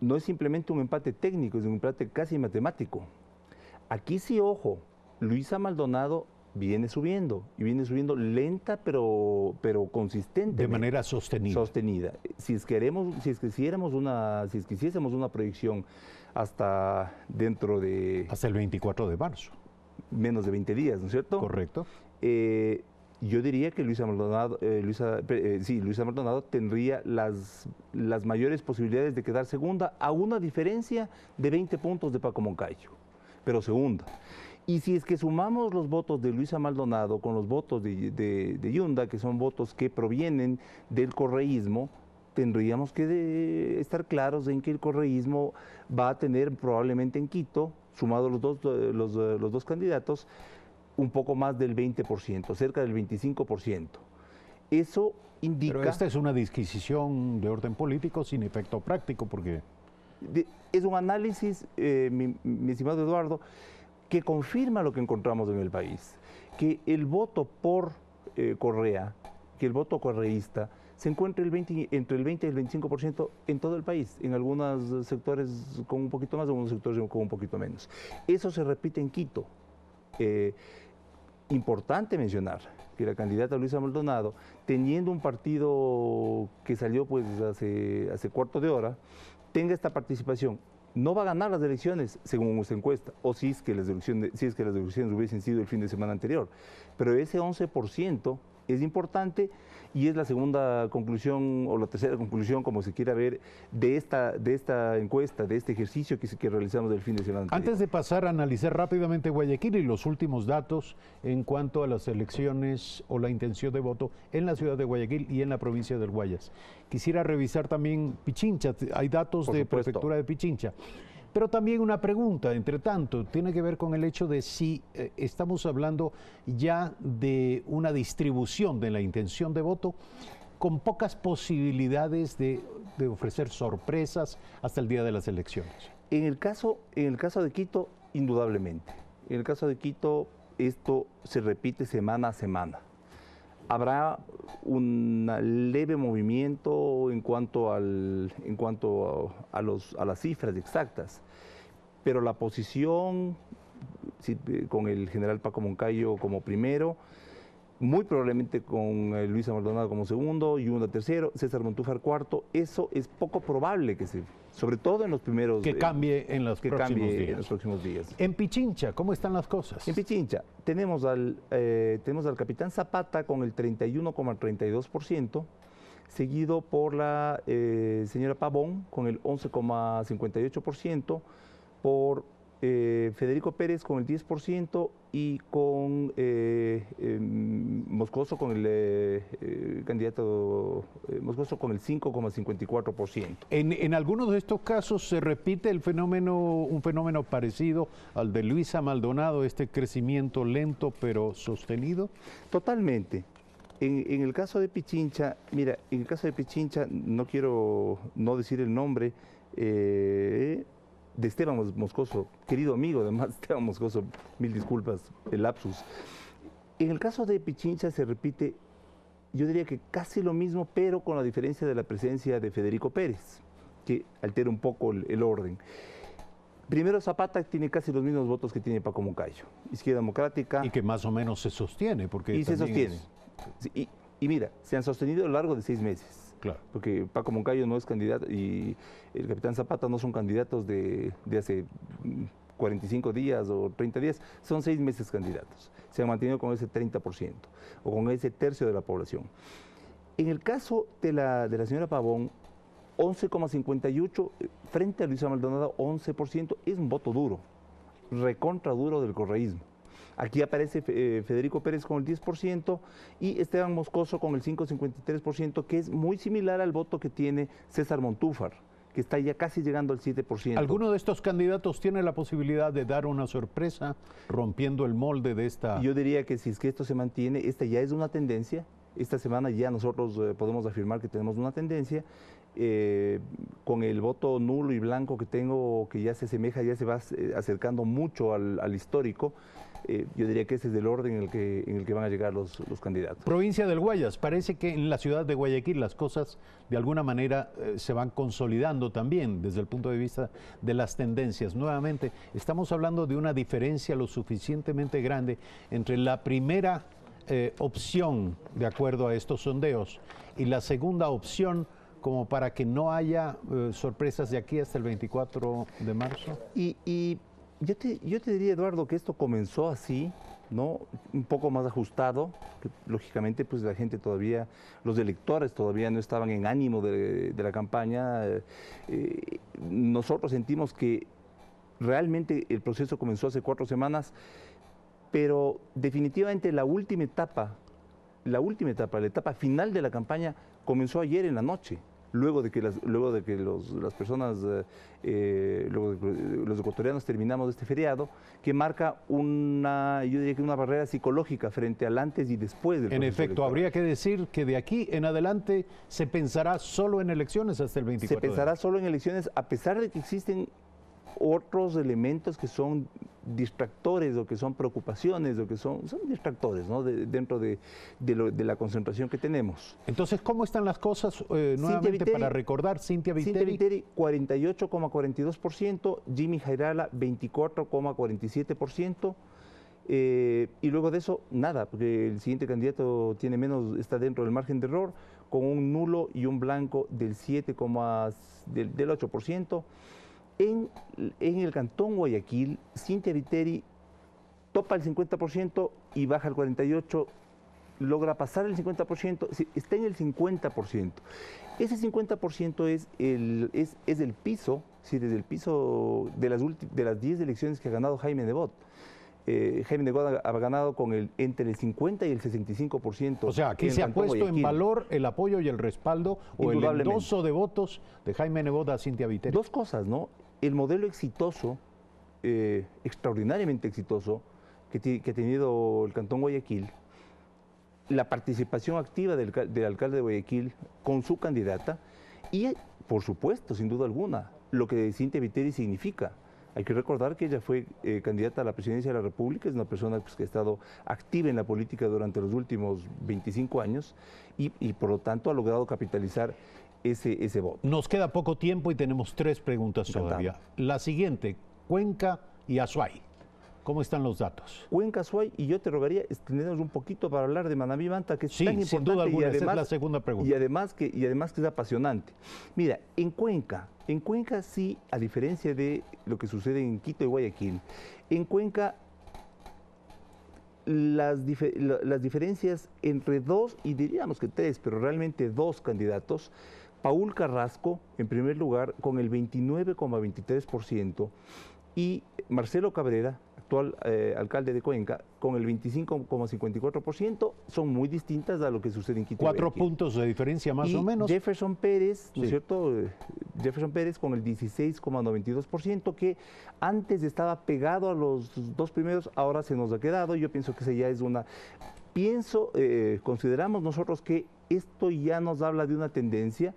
No es simplemente un empate técnico, es un empate casi matemático. Aquí sí, ojo, Luisa Maldonado viene subiendo, y viene subiendo lenta pero consistente. De manera sostenida. Si hiciésemos una proyección hasta dentro de... Hasta el 24 de marzo. Menos de 20 días, ¿no es cierto? Correcto. Yo diría que Luisa Maldonado tendría las mayores posibilidades de quedar segunda, a una diferencia de 20 puntos de Paco Moncayo, pero segunda. Y si es que sumamos los votos de Luisa Maldonado con los votos de Yunda, que son votos que provienen del correísmo, tendríamos que estar claros en que el correísmo va a tener probablemente en Quito, sumados los dos candidatos, un poco más del 20%, cerca del 25%. Eso indica... Pero esta es una disquisición de orden político sin efecto práctico, porque... Es un análisis, mi estimado Eduardo, que confirma lo que encontramos en el país, que el voto por Correa, que el voto correísta, se encuentra entre el 20 y el 25% en todo el país, en algunos sectores con un poquito más, en algunos sectores con un poquito menos. Eso se repite en Quito. Importante mencionar que la candidata Luisa Maldonado, teniendo un partido que salió pues hace cuarto de hora, tenga esta participación. No va a ganar las elecciones según nuestra encuesta, o si es que las elecciones hubiesen sido el fin de semana anterior, pero ese 11% es importante y es la segunda conclusión o la tercera conclusión, como se quiera ver, de esta encuesta, de este ejercicio que realizamos el fin de semana anterior. Antes de pasar a analizar rápidamente Guayaquil y los últimos datos en cuanto a las elecciones o la intención de voto en la ciudad de Guayaquil y en la provincia del Guayas, quisiera revisar también Pichincha. Hay datos de prefectura de Pichincha. Pero también una pregunta, entre tanto, tiene que ver con el hecho de si estamos hablando ya de una distribución de la intención de voto con pocas posibilidades de ofrecer sorpresas hasta el día de las elecciones. En el caso de Quito, indudablemente. En el caso de Quito, esto se repite semana a semana. Habrá un leve movimiento en cuanto a las cifras exactas, pero la posición con el general Paco Moncayo como primero, muy probablemente con Luisa Maldonado como segundo, Yunda tercero, César Montúfar cuarto, eso es poco probable sobre todo en los primeros... Que cambie en los próximos días. En Pichincha, ¿cómo están las cosas? En Pichincha tenemos al capitán Zapata con el 31,32%, seguido por la señora Pavón con el 11,58%, por Federico Pérez con el 10% y con Moscoso con el candidato Moscoso con el 5,54%. En algunos de estos casos se repite un fenómeno parecido al de Luisa Maldonado, este crecimiento lento pero sostenido. Totalmente. En el caso de Pichincha, mira, no quiero no decir el nombre de Esteban Moscoso, querido amigo además, Esteban Moscoso, mil disculpas, el lapsus. En el caso de Pichincha se repite, yo diría que casi lo mismo, pero con la diferencia de la presencia de Federico Pérez, que altera un poco el orden. Primero, Zapata tiene casi los mismos votos que tiene Paco Moncayo, Izquierda Democrática. Y que más o menos se sostiene. Se sostiene. Y mira, se han sostenido a lo largo de 6 meses. Claro. Porque Paco Moncayo no es candidato y el capitán Zapata no son candidatos de hace 45 días o 30 días, son 6 meses candidatos. Se han mantenido con ese 30% o con ese tercio de la población. En el caso de la señora Pavón, 11,58 frente a Luisa Maldonado, 11%, es un voto duro, recontra duro del correísmo. Aquí aparece Federico Pérez con el 10% y Esteban Moscoso con el 5,53%, que es muy similar al voto que tiene César Montúfar, que está ya casi llegando al 7%. ¿Alguno de estos candidatos tiene la posibilidad de dar una sorpresa rompiendo el molde de esta...? Yo diría que si es que esto se mantiene, esta ya es una tendencia Esta semana ya nosotros podemos afirmar que tenemos una tendencia. Con el voto nulo y blanco que tengo, que ya se asemeja, ya se va acercando mucho al histórico, yo diría que ese es el orden en el que van a llegar los candidatos. Provincia del Guayas, parece que en la ciudad de Guayaquil las cosas de alguna manera se van consolidando también desde el punto de vista de las tendencias. Nuevamente, estamos hablando de una diferencia lo suficientemente grande entre la primera opción, de acuerdo a estos sondeos, y la segunda opción, como para que no haya sorpresas de aquí hasta el 24 de marzo. Y yo te diría, Eduardo, que esto comenzó así, ¿no? Un poco más ajustado, que lógicamente pues la gente todavía, los electores todavía no estaban en ánimo de la campaña. Nosotros sentimos que realmente el proceso comenzó hace 4 semanas, pero definitivamente la etapa final de la campaña comenzó ayer en la noche. Luego de que las personas, los ecuatorianos terminamos este feriado, que marca yo diría que una barrera psicológica frente al antes y después del proceso En efecto, electoral. habría que decir que de aquí en adelante se pensará solo en elecciones hasta el 24 Se pensará solo en elecciones, a pesar de que existen otros elementos que son distractores o que son preocupaciones o que son distractores, ¿no? dentro de la concentración que tenemos. Entonces, ¿cómo están las cosas nuevamente para recordar? Cintia Viteri, 48,42%, Jimmy Jairala 24,47%, y luego de eso, nada, porque el siguiente candidato tiene menos, está dentro del margen de error, con un nulo y un blanco del 8%. En el Cantón Guayaquil, Cintia Viteri topa el 50% y baja al 48%, logra pasar el 50%, está en el 50%. Ese 50% es el piso, desde el piso de las 10 elecciones que ha ganado Jaime Nebot. Jaime Nebot ha ganado con entre el 50 y el 65%. O sea, aquí se ha puesto Guayaquil en valor el apoyo y el respaldo o el endoso de votos de Jaime Nebot a Cintia Viteri. Dos cosas, ¿no? El modelo exitoso, extraordinariamente exitoso, que ha tenido el Cantón Guayaquil, la participación activa del alcalde de Guayaquil con su candidata y, por supuesto, sin duda alguna, lo que Cintia Viteri significa. Hay que recordar que ella fue candidata a la presidencia de la República, es una persona pues, que ha estado activa en la política durante los últimos 25 años y por lo tanto ha logrado capitalizar ese voto. Nos queda poco tiempo y tenemos 3 preguntas todavía. La siguiente, Cuenca y Azuay. ¿Cómo están los datos? Cuenca, Azuay, y yo te rogaría extendernos un poquito para hablar de Manabí-Manta, que es tan importante. Sin duda alguna, y además, esa es la segunda pregunta. Y además que es apasionante. Mira, en Cuenca sí, a diferencia de lo que sucede en Quito y Guayaquil, en Cuenca las diferencias entre 2 y diríamos que 3, pero realmente 2 candidatos, Paul Carrasco en primer lugar con el 29,23% y Marcelo Cabrera, actual alcalde de Cuenca, con el 25,54%, son muy distintas a lo que sucede en Quito. 4 puntos de diferencia más o menos. Jefferson Pérez, ¿no es cierto? Jefferson Pérez con el 16,92%, que antes estaba pegado a los 2 primeros, ahora se nos ha quedado. Yo pienso que esa ya es una... consideramos nosotros que esto ya nos habla de una tendencia.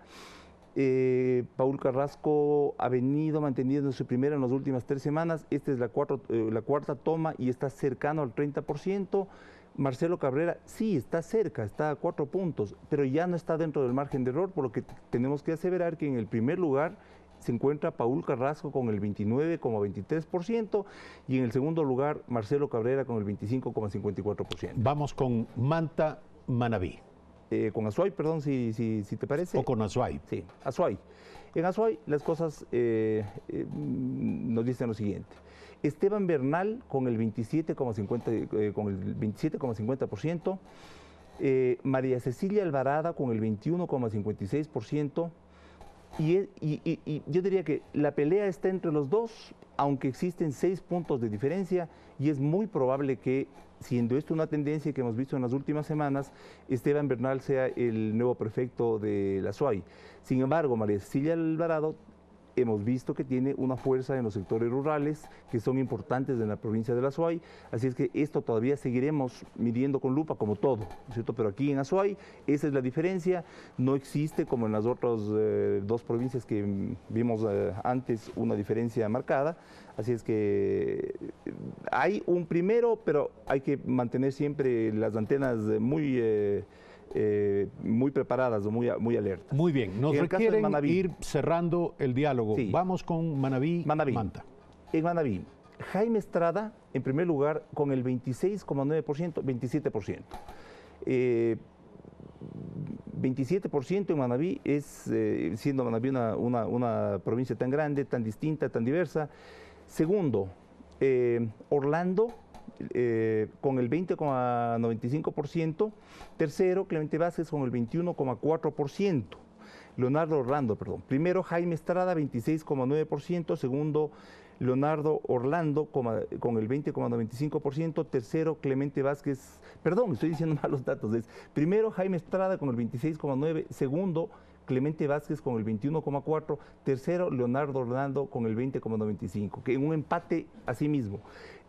Paul Carrasco ha venido manteniendo su primera en las últimas 3 semanas, esta es la cuarta toma y está cercano al 30%. Marcelo Cabrera sí está cerca, está a 4 puntos, pero ya no está dentro del margen de error, por lo que tenemos que aseverar que en el primer lugar se encuentra Paul Carrasco con el 29,23% y en el segundo lugar Marcelo Cabrera con el 25,54%. Vamos con Manta Manabí. Con Azuay, perdón, si te parece. O con Azuay. Sí, Azuay. En Azuay las cosas nos dicen lo siguiente. Esteban Bernal con el 27,50%, María Cecilia Alvarada con el 21,56%, y yo diría que la pelea está entre los dos, aunque existen 6 puntos de diferencia, y es muy probable que, siendo esto una tendencia que hemos visto en las últimas semanas, Esteban Bernal sea el nuevo prefecto de la SUAY. Sin embargo, María Cecilia Alvarado hemos visto que tiene una fuerza en los sectores rurales que son importantes en la provincia de Azuay, así es que esto todavía seguiremos midiendo con lupa como todo, ¿cierto? Pero aquí en Azuay esa es la diferencia, no existe como en las otras dos provincias que vimos antes una diferencia marcada, así es que hay un primero, pero hay que mantener siempre las antenas muy preparadas, muy alertas. Muy bien, nos requieren ir cerrando el diálogo. Sí. Vamos con Manabí, Manta. En Manabí, Jaime Estrada, en primer lugar, con el 26,9%, 27%. 27% en Manabí es, siendo Manabí una provincia tan grande, tan distinta, tan diversa. Segundo, Orlando, con el 20,95%. Tercero, Clemente Vázquez con el 21,4%. Leonardo Orlando, perdón. Primero, Jaime Estrada, 26,9%. Segundo, Leonardo Orlando con el 20,95%. Tercero, Clemente Vázquez, perdón, estoy diciendo mal los datos. Es primero, Jaime Estrada con el 26,9%. Segundo, Clemente Vázquez con el 21,4%, tercero Leonardo Orlando con el 20,95%, que en un empate así mismo.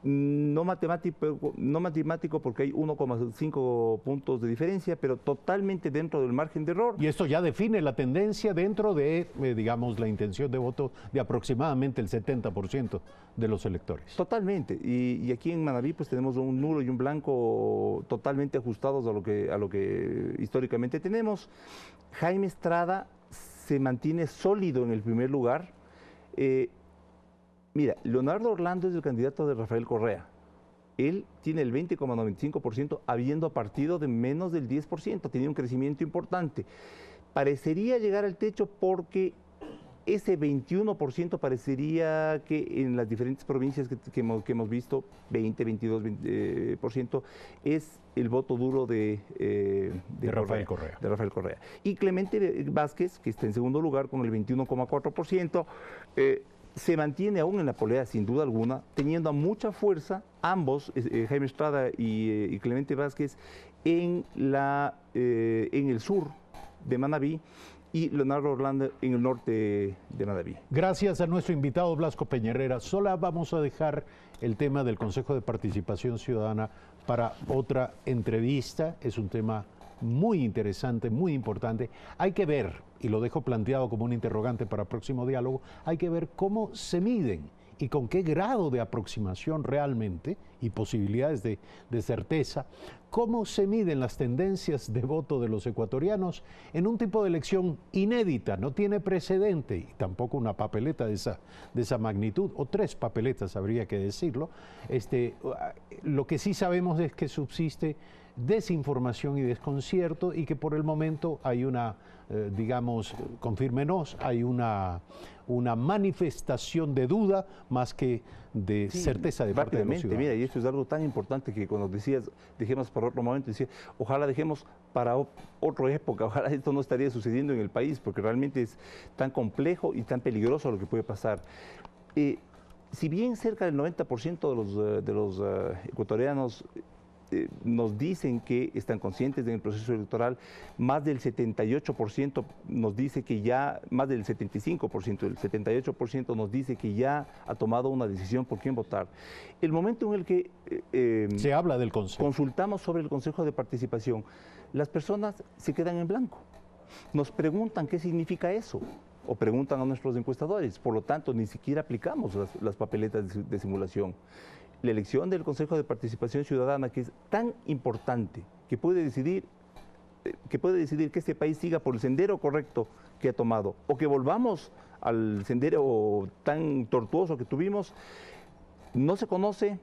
No matemático porque hay 1,5 puntos de diferencia, pero totalmente dentro del margen de error. Y esto ya define la tendencia dentro de, digamos, la intención de voto de aproximadamente el 70% de los electores. Totalmente. Y aquí en Manabí pues tenemos un nulo y un blanco totalmente ajustados a lo que históricamente tenemos. Jaime Estrada se mantiene sólido en el primer lugar. Mira, Leonardo Orlando es el candidato de Rafael Correa. Él tiene el 20,95% habiendo partido de menos del 10%, tenía un crecimiento importante. Parecería llegar al techo porque ese 21% parecería que en las diferentes provincias que hemos visto, 22% es el voto duro de Rafael Correa. De Rafael Correa. Y Clemente Vázquez, que está en segundo lugar con el 21,4%, se mantiene aún en la polea, sin duda alguna, teniendo a mucha fuerza ambos, Jaime Estrada y Clemente Vázquez, en el sur de Manabí y Leonardo Orlando en el norte de Manabí. Gracias a nuestro invitado Blasco Peña-Herrera. Solo vamos a dejar el tema del Consejo de Participación Ciudadana para otra entrevista. Es un tema muy interesante, muy importante. Hay que ver, y lo dejo planteado como un interrogante para próximo diálogo, hay que ver cómo se miden y con qué grado de aproximación realmente y posibilidades de certeza, cómo se miden las tendencias de voto de los ecuatorianos en un tipo de elección inédita, no tiene precedente, y tampoco una papeleta de esa magnitud, o 3 papeletas habría que decirlo. Lo que sí sabemos es que subsiste desinformación y desconcierto y que por el momento hay una, digamos, confírmenos, hay una manifestación de duda más que de certeza de parte de los ciudadanos. Mira, y esto es algo tan importante que cuando decías, dejemos para otro momento, decía, ojalá dejemos para otra época, ojalá esto no estaría sucediendo en el país, porque realmente es tan complejo y tan peligroso lo que puede pasar. Si bien cerca del 90% de los ecuatorianos nos dicen que están conscientes en el proceso electoral, más del 78% nos dice que ya, más del 75%, el 78% nos dice que ya ha tomado una decisión por quién votar. El momento en el que se habla del Consejo, consultamos sobre el Consejo de Participación, las personas se quedan en blanco. Nos preguntan qué significa eso, o preguntan a nuestros encuestadores, por lo tanto ni siquiera aplicamos las papeletas de simulación. La elección del Consejo de Participación Ciudadana, que es tan importante, que puede decidir que este país siga por el sendero correcto que ha tomado, o que volvamos al sendero tan tortuoso que tuvimos, no se conoce,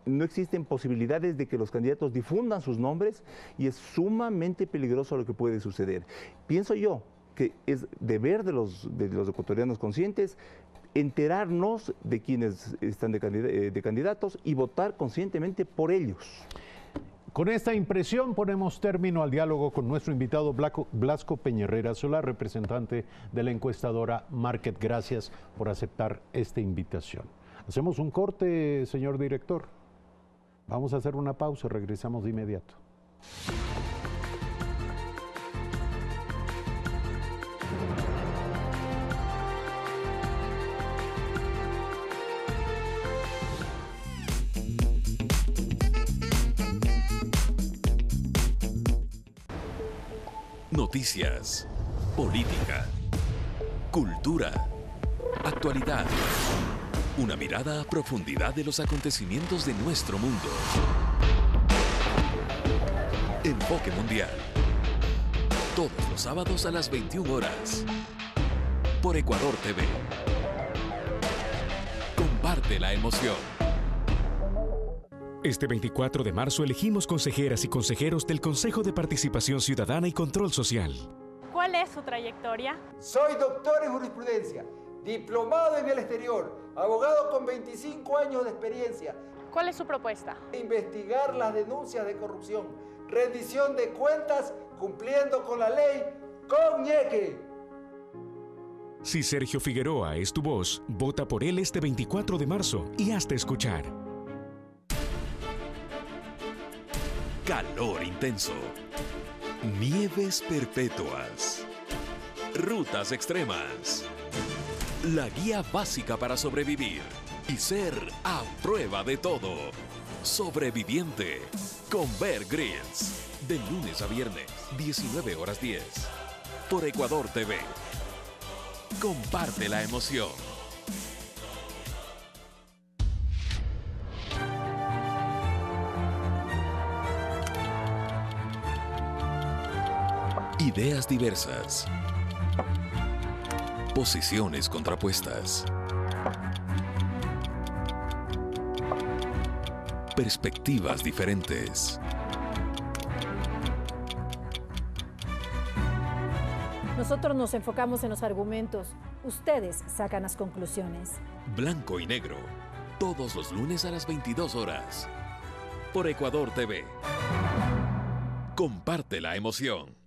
no existen posibilidades de que los candidatos difundan sus nombres y es sumamente peligroso lo que puede suceder. Pienso yo que es deber de los ecuatorianos conscientes enterarnos de quienes están de candidatos y votar conscientemente por ellos. Con esta impresión ponemos término al diálogo con nuestro invitado Blasco Peña-Herrera, la representante de la encuestadora Market. Gracias por aceptar esta invitación. Hacemos un corte, señor director. Vamos a hacer una pausa, regresamos de inmediato. Noticias, política, cultura, actualidad. Una mirada a profundidad de los acontecimientos de nuestro mundo. Enfoque Mundial. Todos los sábados a las 21 horas. Por Ecuador TV. Comparte la emoción. Este 24 de marzo elegimos consejeras y consejeros del Consejo de Participación Ciudadana y Control Social. ¿Cuál es su trayectoria? Soy doctor en jurisprudencia, diplomado en el exterior, abogado con 25 años de experiencia. ¿Cuál es su propuesta? Investigar las denuncias de corrupción, rendición de cuentas, cumpliendo con la ley, con ñeque. Si Sergio Figueroa es tu voz, vota por él este 24 de marzo y hazte escuchar. Calor intenso. Nieves perpetuas. Rutas extremas. La guía básica para sobrevivir y ser a prueba de todo. Sobreviviente con Bear Grylls. De lunes a viernes, 19 horas 10. Por Ecuador TV. Comparte la emoción. Ideas diversas. Posiciones contrapuestas. Perspectivas diferentes. Nosotros nos enfocamos en los argumentos. Ustedes sacan las conclusiones. Blanco y negro. Todos los lunes a las 22 horas. Por Ecuador TV. Comparte la emoción.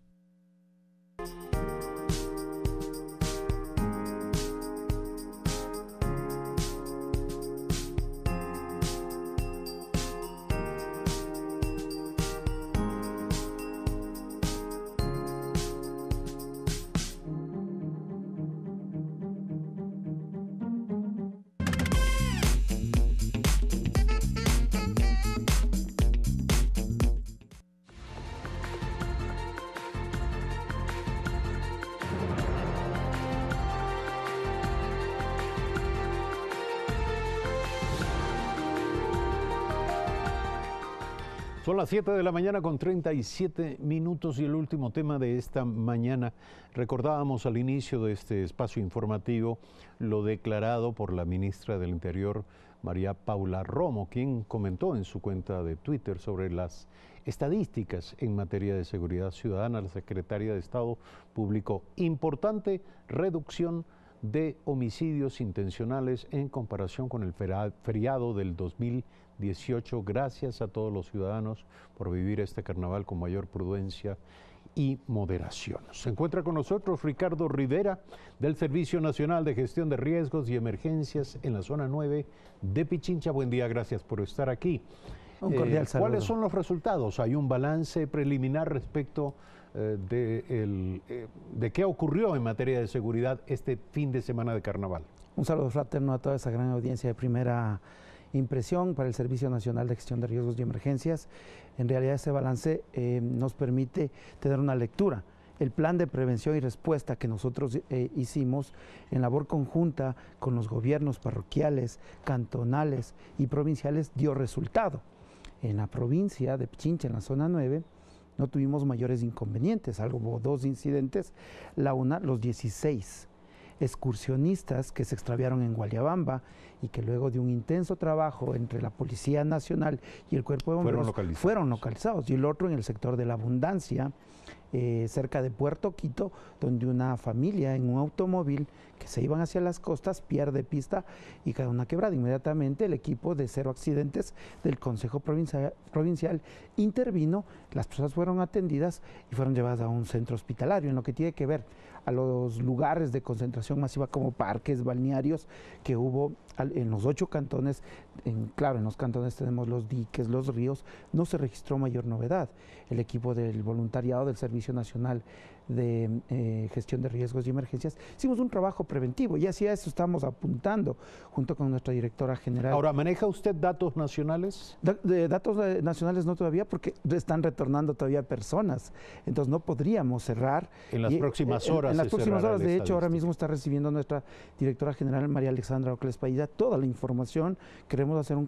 Son las 7 de la mañana con 37 minutos y el último tema de esta mañana. Recordábamos al inicio de este espacio informativo lo declarado por la ministra del Interior, María Paula Romo, quien comentó en su cuenta de Twitter sobre las estadísticas en materia de seguridad ciudadana. La secretaria de Estado publicó importante reducción de homicidios intencionales en comparación con el feriado del 2018. Gracias a todos los ciudadanos por vivir este carnaval con mayor prudencia y moderación. Se encuentra con nosotros Ricardo Rivera del Servicio Nacional de Gestión de Riesgos y Emergencias en la zona 9 de Pichincha. Buen día, gracias por estar aquí. Un cordial saludo. ¿Cuáles son los resultados? ¿Hay un balance preliminar respecto de qué ocurrió en materia de seguridad este fin de semana de carnaval? Un saludo fraterno a toda esa gran audiencia de primera impresión para el Servicio Nacional de Gestión de Riesgos y Emergencias. En realidad ese balance nos permite tener una lectura. El plan de prevención y respuesta que nosotros hicimos en labor conjunta con los gobiernos parroquiales, cantonales y provinciales dio resultado. En la provincia de Pichincha, en la zona 9, no tuvimos mayores inconvenientes, salvo hubo 2 incidentes. La una, los 16 excursionistas que se extraviaron en Guayabamba y que luego de un intenso trabajo entre la Policía Nacional y el Cuerpo de Bomberos fueron localizados. Y el otro en el sector de la Abundancia, cerca de Puerto Quito, donde una familia en un automóvil que se iban hacia las costas pierde pista y cae en una quebrada. Inmediatamente el equipo de Cero Accidentes del Consejo Provincial intervino, las personas fueron atendidas y fueron llevadas a un centro hospitalario. En lo que tiene que ver a los lugares de concentración masiva como parques, balnearios, que hubo en los 8 cantones, claro, en los cantones tenemos los diques, los ríos, no se registró mayor novedad. El equipo del voluntariado del Servicio Nacional de Gestión de Riesgos y Emergencias, hicimos un trabajo preventivo y hacia eso estamos apuntando junto con nuestra directora general. Ahora, ¿maneja usted datos nacionales? Datos nacionales no todavía, porque están retornando todavía personas, entonces no podríamos cerrar. En las próximas horas. En las próximas horas, de hecho, ahora mismo está recibiendo nuestra directora general María Alexandra Ocles Paída toda la información. Queremos hacer un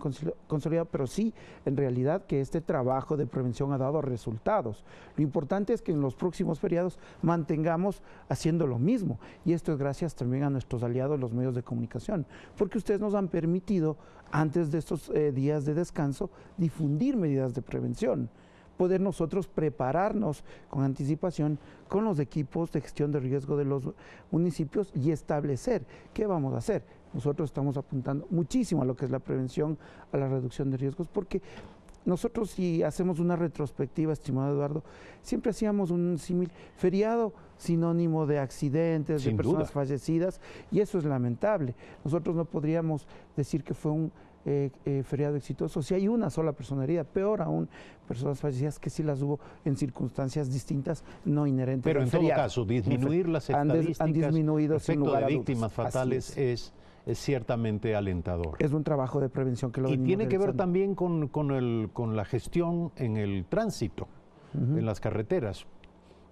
consolidado, pero sí, en realidad, que este trabajo de prevención ha dado resultados. Lo importante es que en los próximos feriados mantengamos haciendo lo mismo, y esto es gracias también a nuestros aliados, los medios de comunicación, porque ustedes nos han permitido, antes de estos días de descanso, difundir medidas de prevención, poder nosotros prepararnos con anticipación con los equipos de gestión de riesgo de los municipios y establecer qué vamos a hacer. Nosotros estamos apuntando muchísimo a lo que es la prevención, a la reducción de riesgos, porque nosotros, si hacemos una retrospectiva, estimado Eduardo, siempre hacíamos un símil: feriado sinónimo de accidentes, de personas fallecidas, y eso es lamentable. Nosotros no podríamos decir que fue un feriado exitoso si hay una sola persona herida, peor aún, personas fallecidas que sí las hubo en circunstancias distintas, no inherentes. Pero en todo caso, disminuir las estadísticas han disminuido respecto sin lugar de a víctimas fatales es ciertamente alentador. Es un trabajo de prevención que lo venimos tiene que ver realizando. también con la gestión en el tránsito, en las carreteras.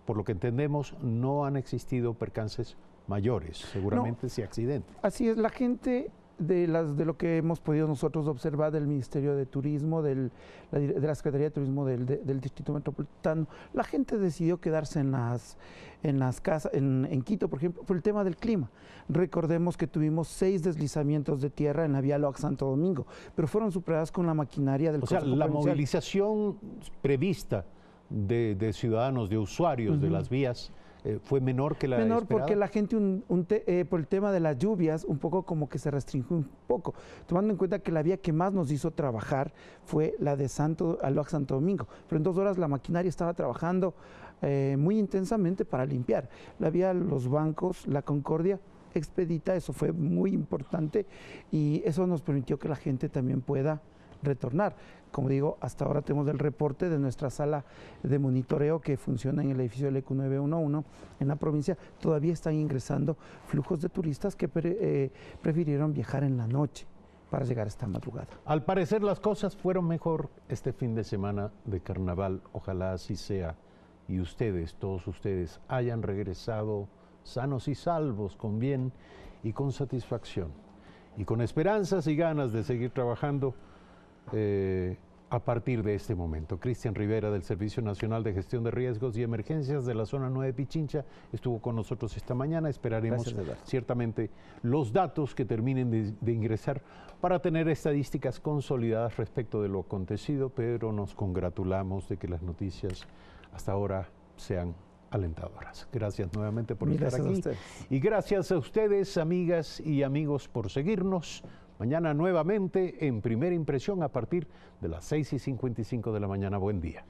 Por lo que entendemos, no han existido percances mayores, seguramente sí accidentes. Así es, la gente de lo que hemos podido nosotros observar del Ministerio de Turismo, de la Secretaría de Turismo del Distrito Metropolitano, la gente decidió quedarse en las casas, en Quito, por ejemplo, por el tema del clima. Recordemos que tuvimos 6 deslizamientos de tierra en la vía Loax-Santo Domingo, pero fueron superadas con la maquinaria del Consejo la Provincial. movilización prevista de ciudadanos, de usuarios de las vías, fue menor que la menor esperada. Porque la gente por el tema de las lluvias un poco como que se restringió un poco, tomando en cuenta que la vía que más nos hizo trabajar fue la de Loax-Santo Domingo, pero en 2 horas la maquinaria estaba trabajando muy intensamente para limpiar la vía, los bancos, la Concordia expedita. Eso fue muy importante y eso nos permitió que la gente también pueda retornar. Como digo, hasta ahora tenemos el reporte de nuestra sala de monitoreo que funciona en el edificio del EQ 911 en la provincia. Todavía están ingresando flujos de turistas que prefirieron viajar en la noche para llegar esta madrugada. Al parecer las cosas fueron mejor este fin de semana de carnaval. Ojalá así sea y ustedes, todos ustedes, hayan regresado sanos y salvos, con bien y con satisfacción y con esperanzas y ganas de seguir trabajando a partir de este momento. Cristian Rivera, del Servicio Nacional de Gestión de Riesgos y Emergencias de la Zona 9 de Pichincha, estuvo con nosotros esta mañana. Esperaremos ciertamente los datos que terminen de ingresar para tener estadísticas consolidadas respecto de lo acontecido, pero nos congratulamos de que las noticias hasta ahora sean alentadoras. Gracias nuevamente por estar aquí. Y gracias a ustedes, amigas y amigos, por seguirnos. Mañana nuevamente en Primera Impresión a partir de las 6:55 de la mañana. Buen día.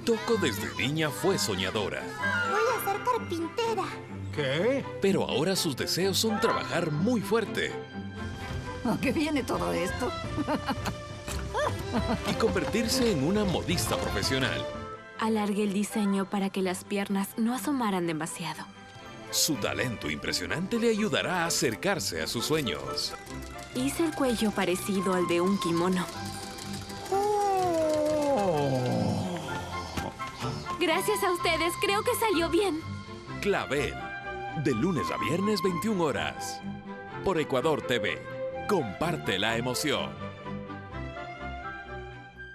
Toko desde niña fue soñadora. Voy a ser carpintera. ¿Qué? Pero ahora sus deseos son trabajar muy fuerte. ¿A qué viene todo esto? Y convertirse en una modista profesional. Alargué el diseño para que las piernas no asomaran demasiado. Su talento impresionante le ayudará a acercarse a sus sueños. Hice el cuello parecido al de un kimono. Gracias a ustedes, creo que salió bien. Clavel, de lunes a viernes 21 horas. Por Ecuador TV, comparte la emoción.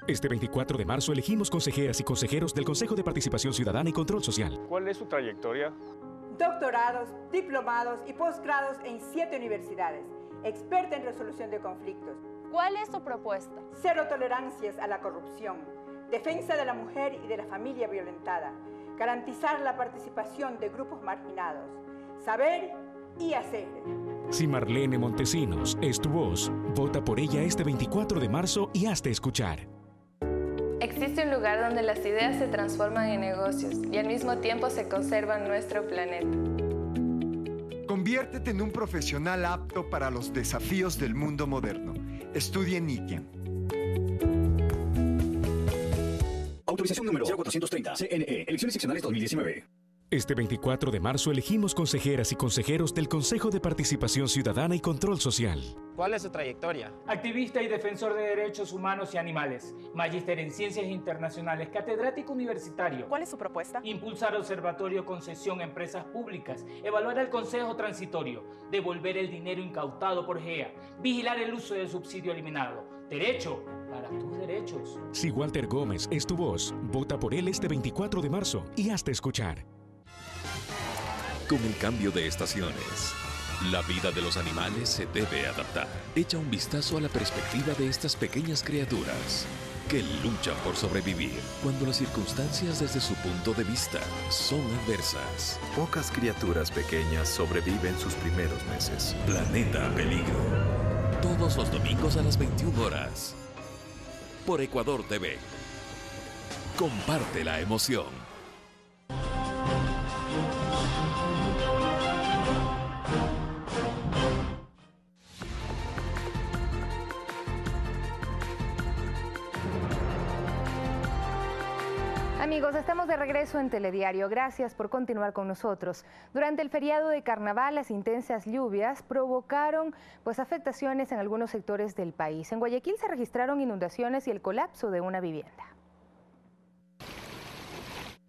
Este 24 de marzo elegimos consejeras y consejeros del Consejo de Participación Ciudadana y Control Social. ¿Cuál es su trayectoria? Doctorados, diplomados y posgrados en 7 universidades. Experta en resolución de conflictos. ¿Cuál es su propuesta? Cero tolerancias a la corrupción, defensa de la mujer y de la familia violentada, garantizar la participación de grupos marginados, saber y hacer. Si Marlene Montesinos es tu voz, vota por ella este 24 de marzo y hazte escuchar. Existe un lugar donde las ideas se transforman en negocios y al mismo tiempo se conservan nuestro planeta. Conviértete en un profesional apto para los desafíos del mundo moderno. Estudia en IKEA. Autorización número 0430, CNE, Elecciones Seccionales 2019. Este 24 de marzo elegimos consejeras y consejeros del Consejo de Participación Ciudadana y Control Social. ¿Cuál es su trayectoria? Activista y defensor de derechos humanos y animales, magíster en ciencias internacionales, catedrático universitario. ¿Cuál es su propuesta? Impulsar observatorio concesión a empresas públicas, evaluar el consejo transitorio, devolver el dinero incautado por GEA, vigilar el uso del subsidio eliminado. Derecho para tus derechos. Si Walter Gómez es tu voz, vota por él este 24 de marzo y hazte escuchar. Con el cambio de estaciones, la vida de los animales se debe adaptar. Echa un vistazo a la perspectiva de estas pequeñas criaturas que luchan por sobrevivir cuando las circunstancias desde su punto de vista son adversas. Pocas criaturas pequeñas sobreviven sus primeros meses. Planeta Peligro. Todos los domingos a las 21 horas. Por Ecuador TV. Comparte la emoción. Amigos, estamos de regreso en Telediario. Gracias por continuar con nosotros. Durante el feriado de Carnaval, las intensas lluvias provocaron afectaciones en algunos sectores del país. En Guayaquil se registraron inundaciones y el colapso de una vivienda.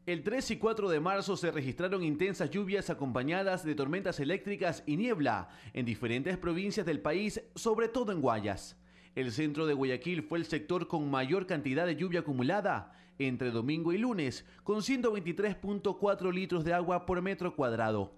El 3 y 4 de marzo se registraron intensas lluvias acompañadas de tormentas eléctricas y niebla en diferentes provincias del país, sobre todo en Guayas. El centro de Guayaquil fue el sector con mayor cantidad de lluvia acumulada entre domingo y lunes, con 123.4 litros de agua por metro cuadrado.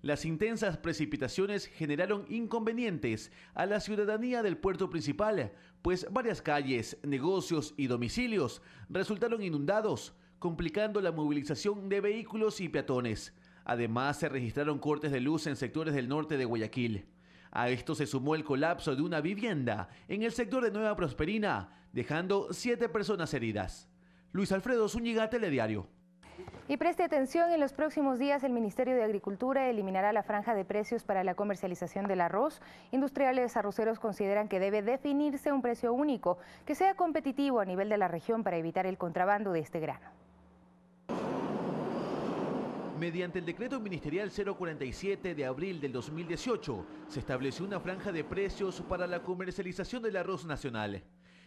Las intensas precipitaciones generaron inconvenientes a la ciudadanía del puerto principal, pues varias calles, negocios y domicilios resultaron inundados, complicando la movilización de vehículos y peatones. Además, se registraron cortes de luz en sectores del norte de Guayaquil. A esto se sumó el colapso de una vivienda en el sector de Nueva Prosperina, dejando 7 personas heridas. Luis Alfredo Zúñiga, Telediario. Y preste atención, en los próximos días el Ministerio de Agricultura eliminará la franja de precios para la comercialización del arroz. Industriales arroceros consideran que debe definirse un precio único que sea competitivo a nivel de la región para evitar el contrabando de este grano. Mediante el decreto ministerial 047 de abril del 2018, se estableció una franja de precios para la comercialización del arroz nacional.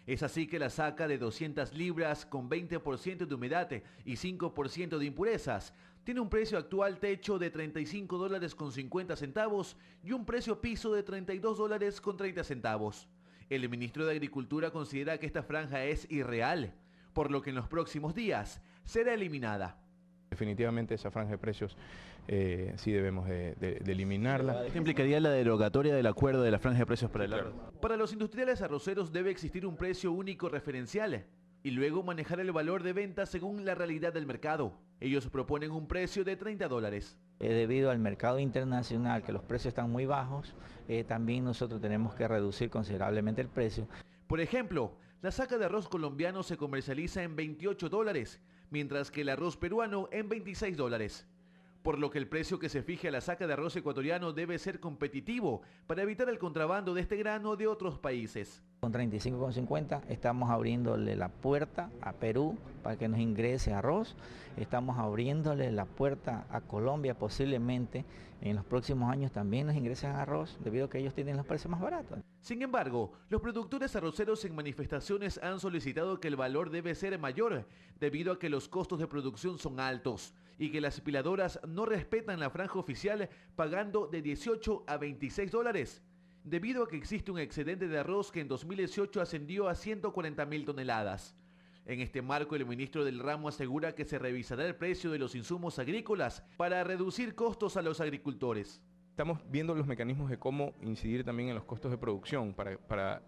Es así que la saca de 200 libras con 20% de humedad y 5% de impurezas tiene un precio actual techo de $35.50 y un precio piso de $32.30. El ministro de Agricultura considera que esta franja es irreal, por lo que en los próximos días será eliminada. Definitivamente esa franja de precios sí debemos de eliminarla. ¿Qué implicaría la derogatoria del acuerdo de la franja de precios para el arroz? Para los industriales arroceros debe existir un precio único referencial y luego manejar el valor de venta según la realidad del mercado. Ellos proponen un precio de $30. Debido al mercado internacional, que los precios están muy bajos, también nosotros tenemos que reducir considerablemente el precio. Por ejemplo, la saca de arroz colombiano se comercializa en $28, mientras que el arroz peruano en $26. Por lo que el precio que se fije a la saca de arroz ecuatoriano debe ser competitivo para evitar el contrabando de este grano de otros países. Con 35,50 estamos abriéndole la puerta a Perú para que nos ingrese arroz. Estamos abriéndole la puerta a Colombia, posiblemente en los próximos años también nos ingresen arroz, debido a que ellos tienen los precios más baratos. Sin embargo, los productores arroceros en manifestaciones han solicitado que el valor debe ser mayor, debido a que los costos de producción son altos y que las piladoras no respetan la franja oficial pagando de $18 a $26, debido a que existe un excedente de arroz que en 2018 ascendió a 140.000 toneladas. En este marco, el ministro del ramo asegura que se revisará el precio de los insumos agrícolas para reducir costos a los agricultores. Estamos viendo los mecanismos de cómo incidir también en los costos de producción para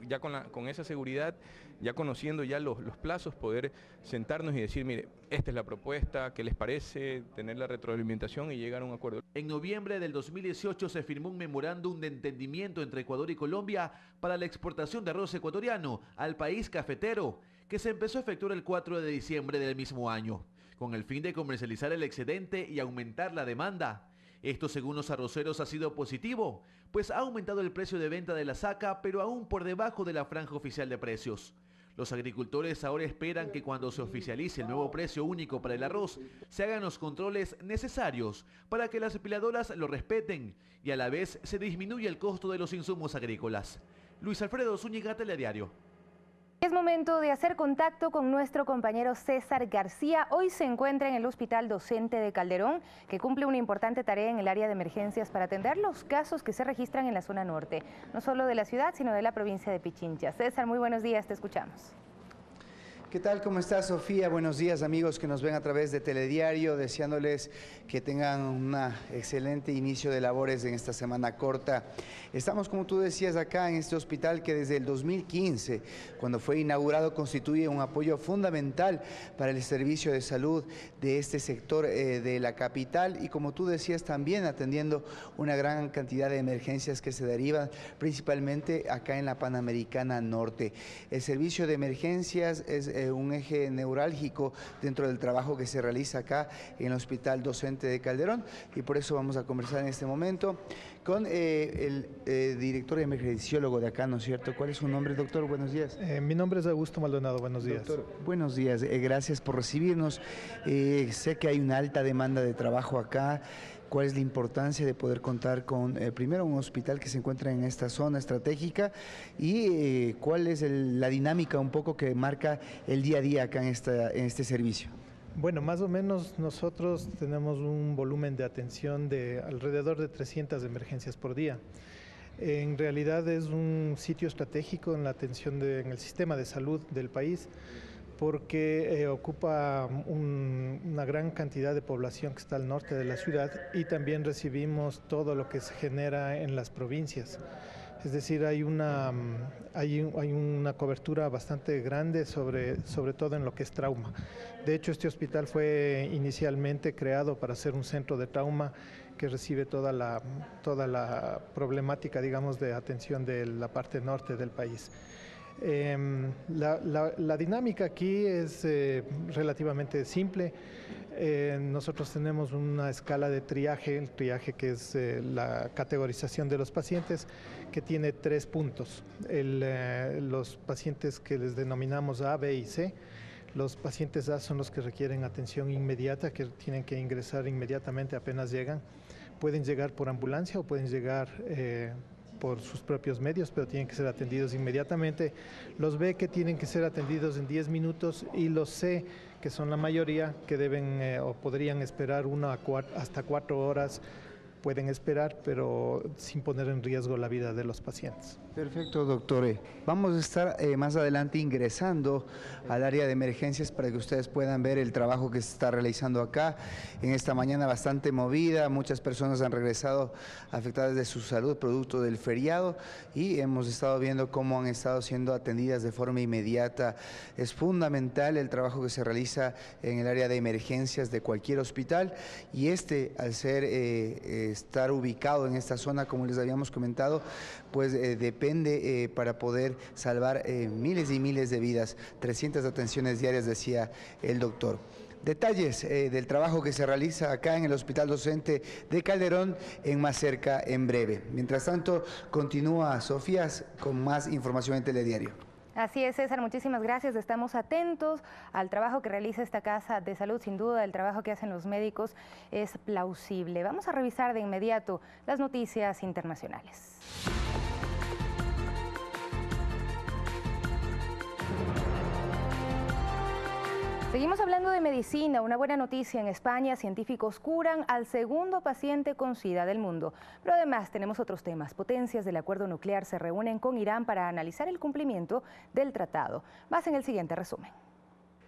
ya con esa seguridad, ya conociendo ya los plazos, poder sentarnos y decir, mire, esta es la propuesta, ¿qué les parece? Tener la retroalimentación y llegar a un acuerdo. En noviembre del 2018 se firmó un memorándum de entendimiento entre Ecuador y Colombia para la exportación de arroz ecuatoriano al país cafetero, que se empezó a efectuar el 4 de diciembre del mismo año, con el fin de comercializar el excedente y aumentar la demanda. Esto, según los arroceros, ha sido positivo, pues ha aumentado el precio de venta de la saca, pero aún por debajo de la franja oficial de precios. Los agricultores ahora esperan que cuando se oficialice el nuevo precio único para el arroz, se hagan los controles necesarios para que las apiladoras lo respeten y a la vez se disminuya el costo de los insumos agrícolas. Luis Alfredo Zúñiga, Telediario. Es momento de hacer contacto con nuestro compañero César García. Hoy se encuentra en el Hospital Docente de Calderón, que cumple una importante tarea en el área de emergencias para atender los casos que se registran en la zona norte, no solo de la ciudad, sino de la provincia de Pichincha. César, muy buenos días, te escuchamos. ¿Qué tal? ¿Cómo está, Sofía? Buenos días, amigos que nos ven a través de Telediario, deseándoles que tengan un excelente inicio de labores en esta semana corta. Estamos, como tú decías, acá en este hospital que desde el 2015, cuando fue inaugurado, constituye un apoyo fundamental para el servicio de salud de este sector de la capital y, como tú decías, también atendiendo una gran cantidad de emergencias que se derivan principalmente acá en la Panamericana Norte. El servicio de emergencias es un eje neurálgico dentro del trabajo que se realiza acá en el Hospital Docente de Calderón, y por eso vamos a conversar en este momento con el director emergenciólogo de acá, ¿no es cierto? ¿Cuál es su nombre, doctor? Buenos días. Mi nombre es Augusto Maldonado, buenos días. Doctor, buenos días, gracias por recibirnos. Sé que hay una alta demanda de trabajo acá. ¿Cuál es la importancia de poder contar con, primero, un hospital que se encuentra en esta zona estratégica y cuál es la dinámica un poco que marca el día a día acá en este servicio? Bueno, más o menos nosotros tenemos un volumen de atención de alrededor de 300 emergencias por día. En realidad es un sitio estratégico en la atención en el sistema de salud del país, porque ocupa una gran cantidad de población que está al norte de la ciudad y también recibimos todo lo que se genera en las provincias. Es decir, hay una cobertura bastante grande sobre todo en lo que es trauma. De hecho, este hospital fue inicialmente creado para ser un centro de trauma que recibe toda la problemática, digamos, de atención de la parte norte del país. La dinámica aquí es relativamente simple. Nosotros tenemos una escala de triaje, el triaje que es la categorización de los pacientes, que tiene 3 puntos. Los pacientes que les denominamos A, B y C. Los pacientes A son los que requieren atención inmediata, que tienen que ingresar inmediatamente apenas llegan. Pueden llegar por ambulancia o pueden llegar por sus propios medios, pero tienen que ser atendidos inmediatamente. Los B, que tienen que ser atendidos en 10 minutos, y los C, que son la mayoría, que deben o podrían esperar hasta 4 horas. Pueden esperar, pero sin poner en riesgo la vida de los pacientes. Perfecto, doctor. Vamos a estar más adelante ingresando al área de emergencias para que ustedes puedan ver el trabajo que se está realizando acá. En esta mañana bastante movida, muchas personas han regresado afectadas de su salud producto del feriado y hemos estado viendo cómo han estado siendo atendidas de forma inmediata. Es fundamental el trabajo que se realiza en el área de emergencias de cualquier hospital, y al ser estar ubicado en esta zona, como les habíamos comentado, pues depende para poder salvar miles y miles de vidas. 300 atenciones diarias, decía el doctor. Detalles del trabajo que se realiza acá en el Hospital Docente de Calderón en Más Cerca en breve. Mientras tanto, continúa Sofía con más información en Telediario. Así es, César, muchísimas gracias. Estamos atentos al trabajo que realiza esta casa de salud. Sin duda, el trabajo que hacen los médicos es plausible. Vamos a revisar de inmediato las noticias internacionales. Seguimos hablando de medicina. Una buena noticia: en España, científicos curan al segundo paciente con SIDA del mundo. Pero además tenemos otros temas. Potencias del acuerdo nuclear se reúnen con Irán para analizar el cumplimiento del tratado. Más en el siguiente resumen.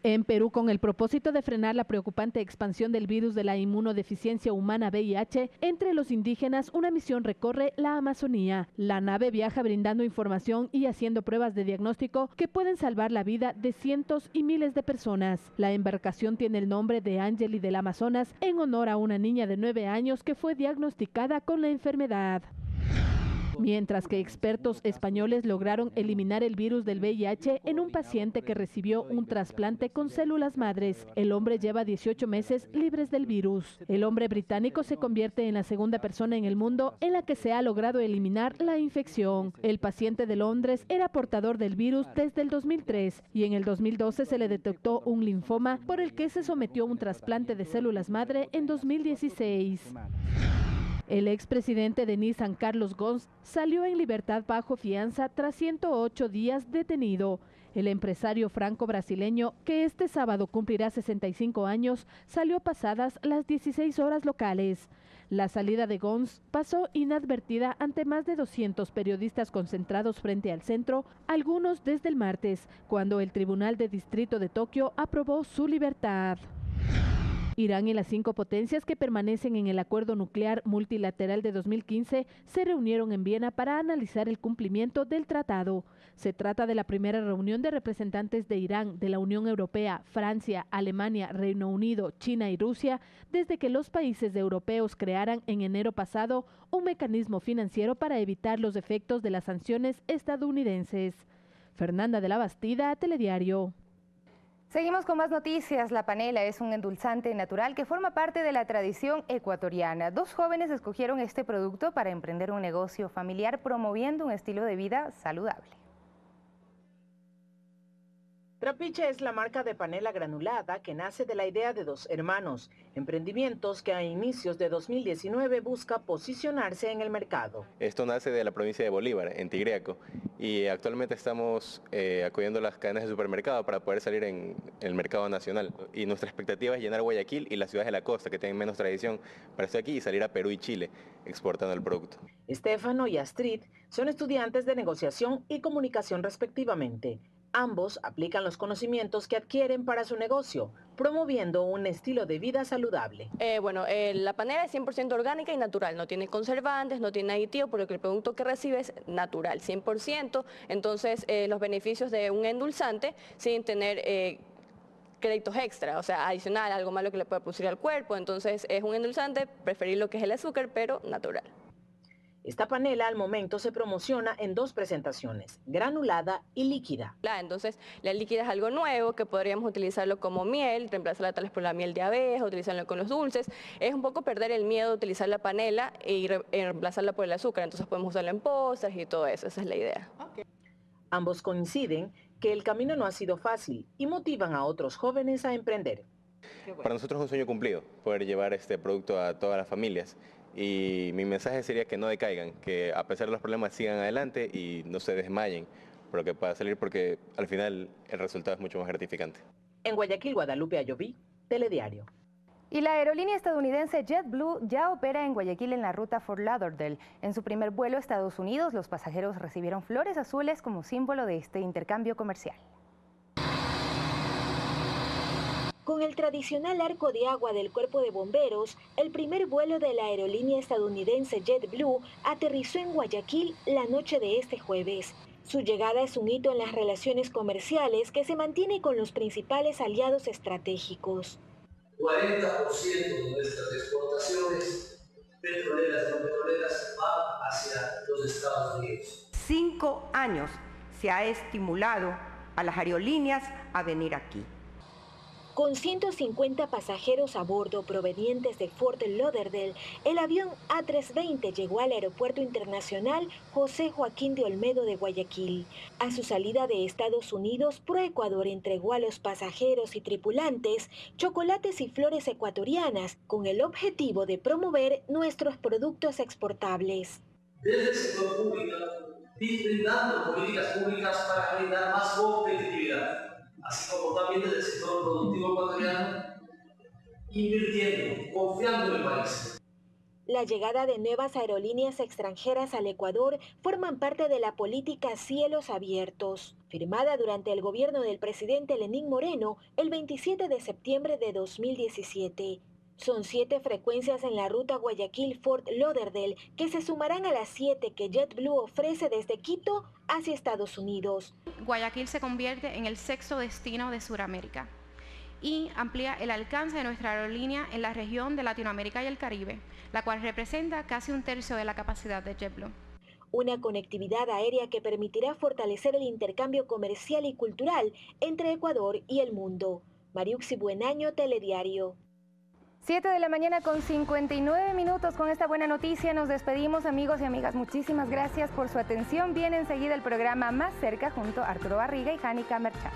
En Perú, con el propósito de frenar la preocupante expansión del virus de la inmunodeficiencia humana VIH, entre los indígenas una misión recorre la Amazonía. La nave viaja brindando información y haciendo pruebas de diagnóstico que pueden salvar la vida de cientos y miles de personas. La embarcación tiene el nombre de Ángeli del Amazonas en honor a una niña de 9 años que fue diagnosticada con la enfermedad. Mientras que expertos españoles lograron eliminar el virus del VIH en un paciente que recibió un trasplante con células madres. El hombre lleva 18 meses libres del virus. El hombre británico se convierte en la segunda persona en el mundo en la que se ha logrado eliminar la infección. El paciente de Londres era portador del virus desde el 2003 y en el 2012 se le detectó un linfoma por el que se sometió a un trasplante de células madre en 2016. El expresidente de Nissan, Carlos Ghosn, salió en libertad bajo fianza tras 108 días detenido. El empresario franco-brasileño, que este sábado cumplirá 65 años, salió pasadas las 16 horas locales. La salida de Ghosn pasó inadvertida ante más de 200 periodistas concentrados frente al centro, algunos desde el martes, cuando el Tribunal de Distrito de Tokio aprobó su libertad. Irán y las 5 potencias que permanecen en el acuerdo nuclear multilateral de 2015 se reunieron en Viena para analizar el cumplimiento del tratado. Se trata de la primera reunión de representantes de Irán, de la Unión Europea, Francia, Alemania, Reino Unido, China y Rusia desde que los países europeos crearan en enero pasado un mecanismo financiero para evitar los efectos de las sanciones estadounidenses. Fernanda de la Bastida, Telediario. Seguimos con más noticias. La panela es un endulzante natural que forma parte de la tradición ecuatoriana. 2 jóvenes escogieron este producto para emprender un negocio familiar promoviendo un estilo de vida saludable. Trapiche es la marca de panela granulada que nace de la idea de 2 hermanos, emprendimientos que a inicios de 2019 busca posicionarse en el mercado. Esto nace de la provincia de Bolívar, en Tigriaco, y actualmente estamos acudiendo a las cadenas de supermercado para poder salir en el mercado nacional. Y nuestra expectativa es llenar Guayaquil y las ciudades de la costa que tienen menos tradición para estar aquí y salir a Perú y Chile exportando el producto. Estefano y Astrid son estudiantes de negociación y comunicación respectivamente. Ambos aplican los conocimientos que adquieren para su negocio, promoviendo un estilo de vida saludable. La panela es 100% orgánica y natural, no tiene conservantes, no tiene aditivos, por lo que el producto que recibe es natural, 100%. Entonces, los beneficios de un endulzante sin tener créditos extra, o sea, adicional, algo malo que le pueda producir al cuerpo. Entonces, es un endulzante, preferir lo que es el azúcar, pero natural. Esta panela al momento se promociona en 2 presentaciones, granulada y líquida. Entonces, la líquida es algo nuevo que podríamos utilizarlo como miel, reemplazarla tal vez por la miel de abeja, utilizarlo con los dulces. Es un poco perder el miedo de utilizar la panela y reemplazarla por el azúcar. Entonces podemos usarla en postres y todo eso, esa es la idea. Ambos coinciden que el camino no ha sido fácil y motivan a otros jóvenes a emprender. Para nosotros es un sueño cumplido, poder llevar este producto a todas las familias. Y mi mensaje sería que no decaigan, que a pesar de los problemas sigan adelante y no se desmayen por lo que pueda salir, porque al final el resultado es mucho más gratificante. En Guayaquil, Guadalupe Ayoví, Telediario. Y la aerolínea estadounidense JetBlue ya opera en Guayaquil en la ruta Fort Lauderdale. En su primer vuelo a Estados Unidos, los pasajeros recibieron flores azules como símbolo de este intercambio comercial. Con el tradicional arco de agua del cuerpo de bomberos, el primer vuelo de la aerolínea estadounidense JetBlue aterrizó en Guayaquil la noche de este jueves. Su llegada es un hito en las relaciones comerciales que se mantiene con los principales aliados estratégicos. 40% de nuestras exportaciones petroleras y no petroleras van hacia los Estados Unidos. 5 años se ha estimulado a las aerolíneas a venir aquí. Con 150 pasajeros a bordo provenientes de Fort Lauderdale, el avión A320 llegó al Aeropuerto Internacional José Joaquín de Olmedo de Guayaquil. A su salida de Estados Unidos, ProEcuador entregó a los pasajeros y tripulantes chocolates y flores ecuatorianas con el objetivo de promover nuestros productos exportables. Desde el sector público, brindando políticas públicas para generar más competitividad, así como también desde el sector productivo ecuatoriano, invirtiendo, confiando en el país. La llegada de nuevas aerolíneas extranjeras al Ecuador forman parte de la política Cielos Abiertos, firmada durante el gobierno del presidente Lenín Moreno el 27 de septiembre de 2017. Son 7 frecuencias en la ruta Guayaquil-Fort Lauderdale que se sumarán a las 7 que JetBlue ofrece desde Quito hacia Estados Unidos. Guayaquil se convierte en el 6º destino de Sudamérica y amplía el alcance de nuestra aerolínea en la región de Latinoamérica y el Caribe, la cual representa casi 1/3 de la capacidad de JetBlue. Una conectividad aérea que permitirá fortalecer el intercambio comercial y cultural entre Ecuador y el mundo. Mariuxi Buenaño, Telediario. 7 de la mañana con 59 minutos. Con esta buena noticia nos despedimos, amigos y amigas. Muchísimas gracias por su atención. Viene enseguida el programa Más Cerca junto a Arturo Barriga y Jánica Merchant.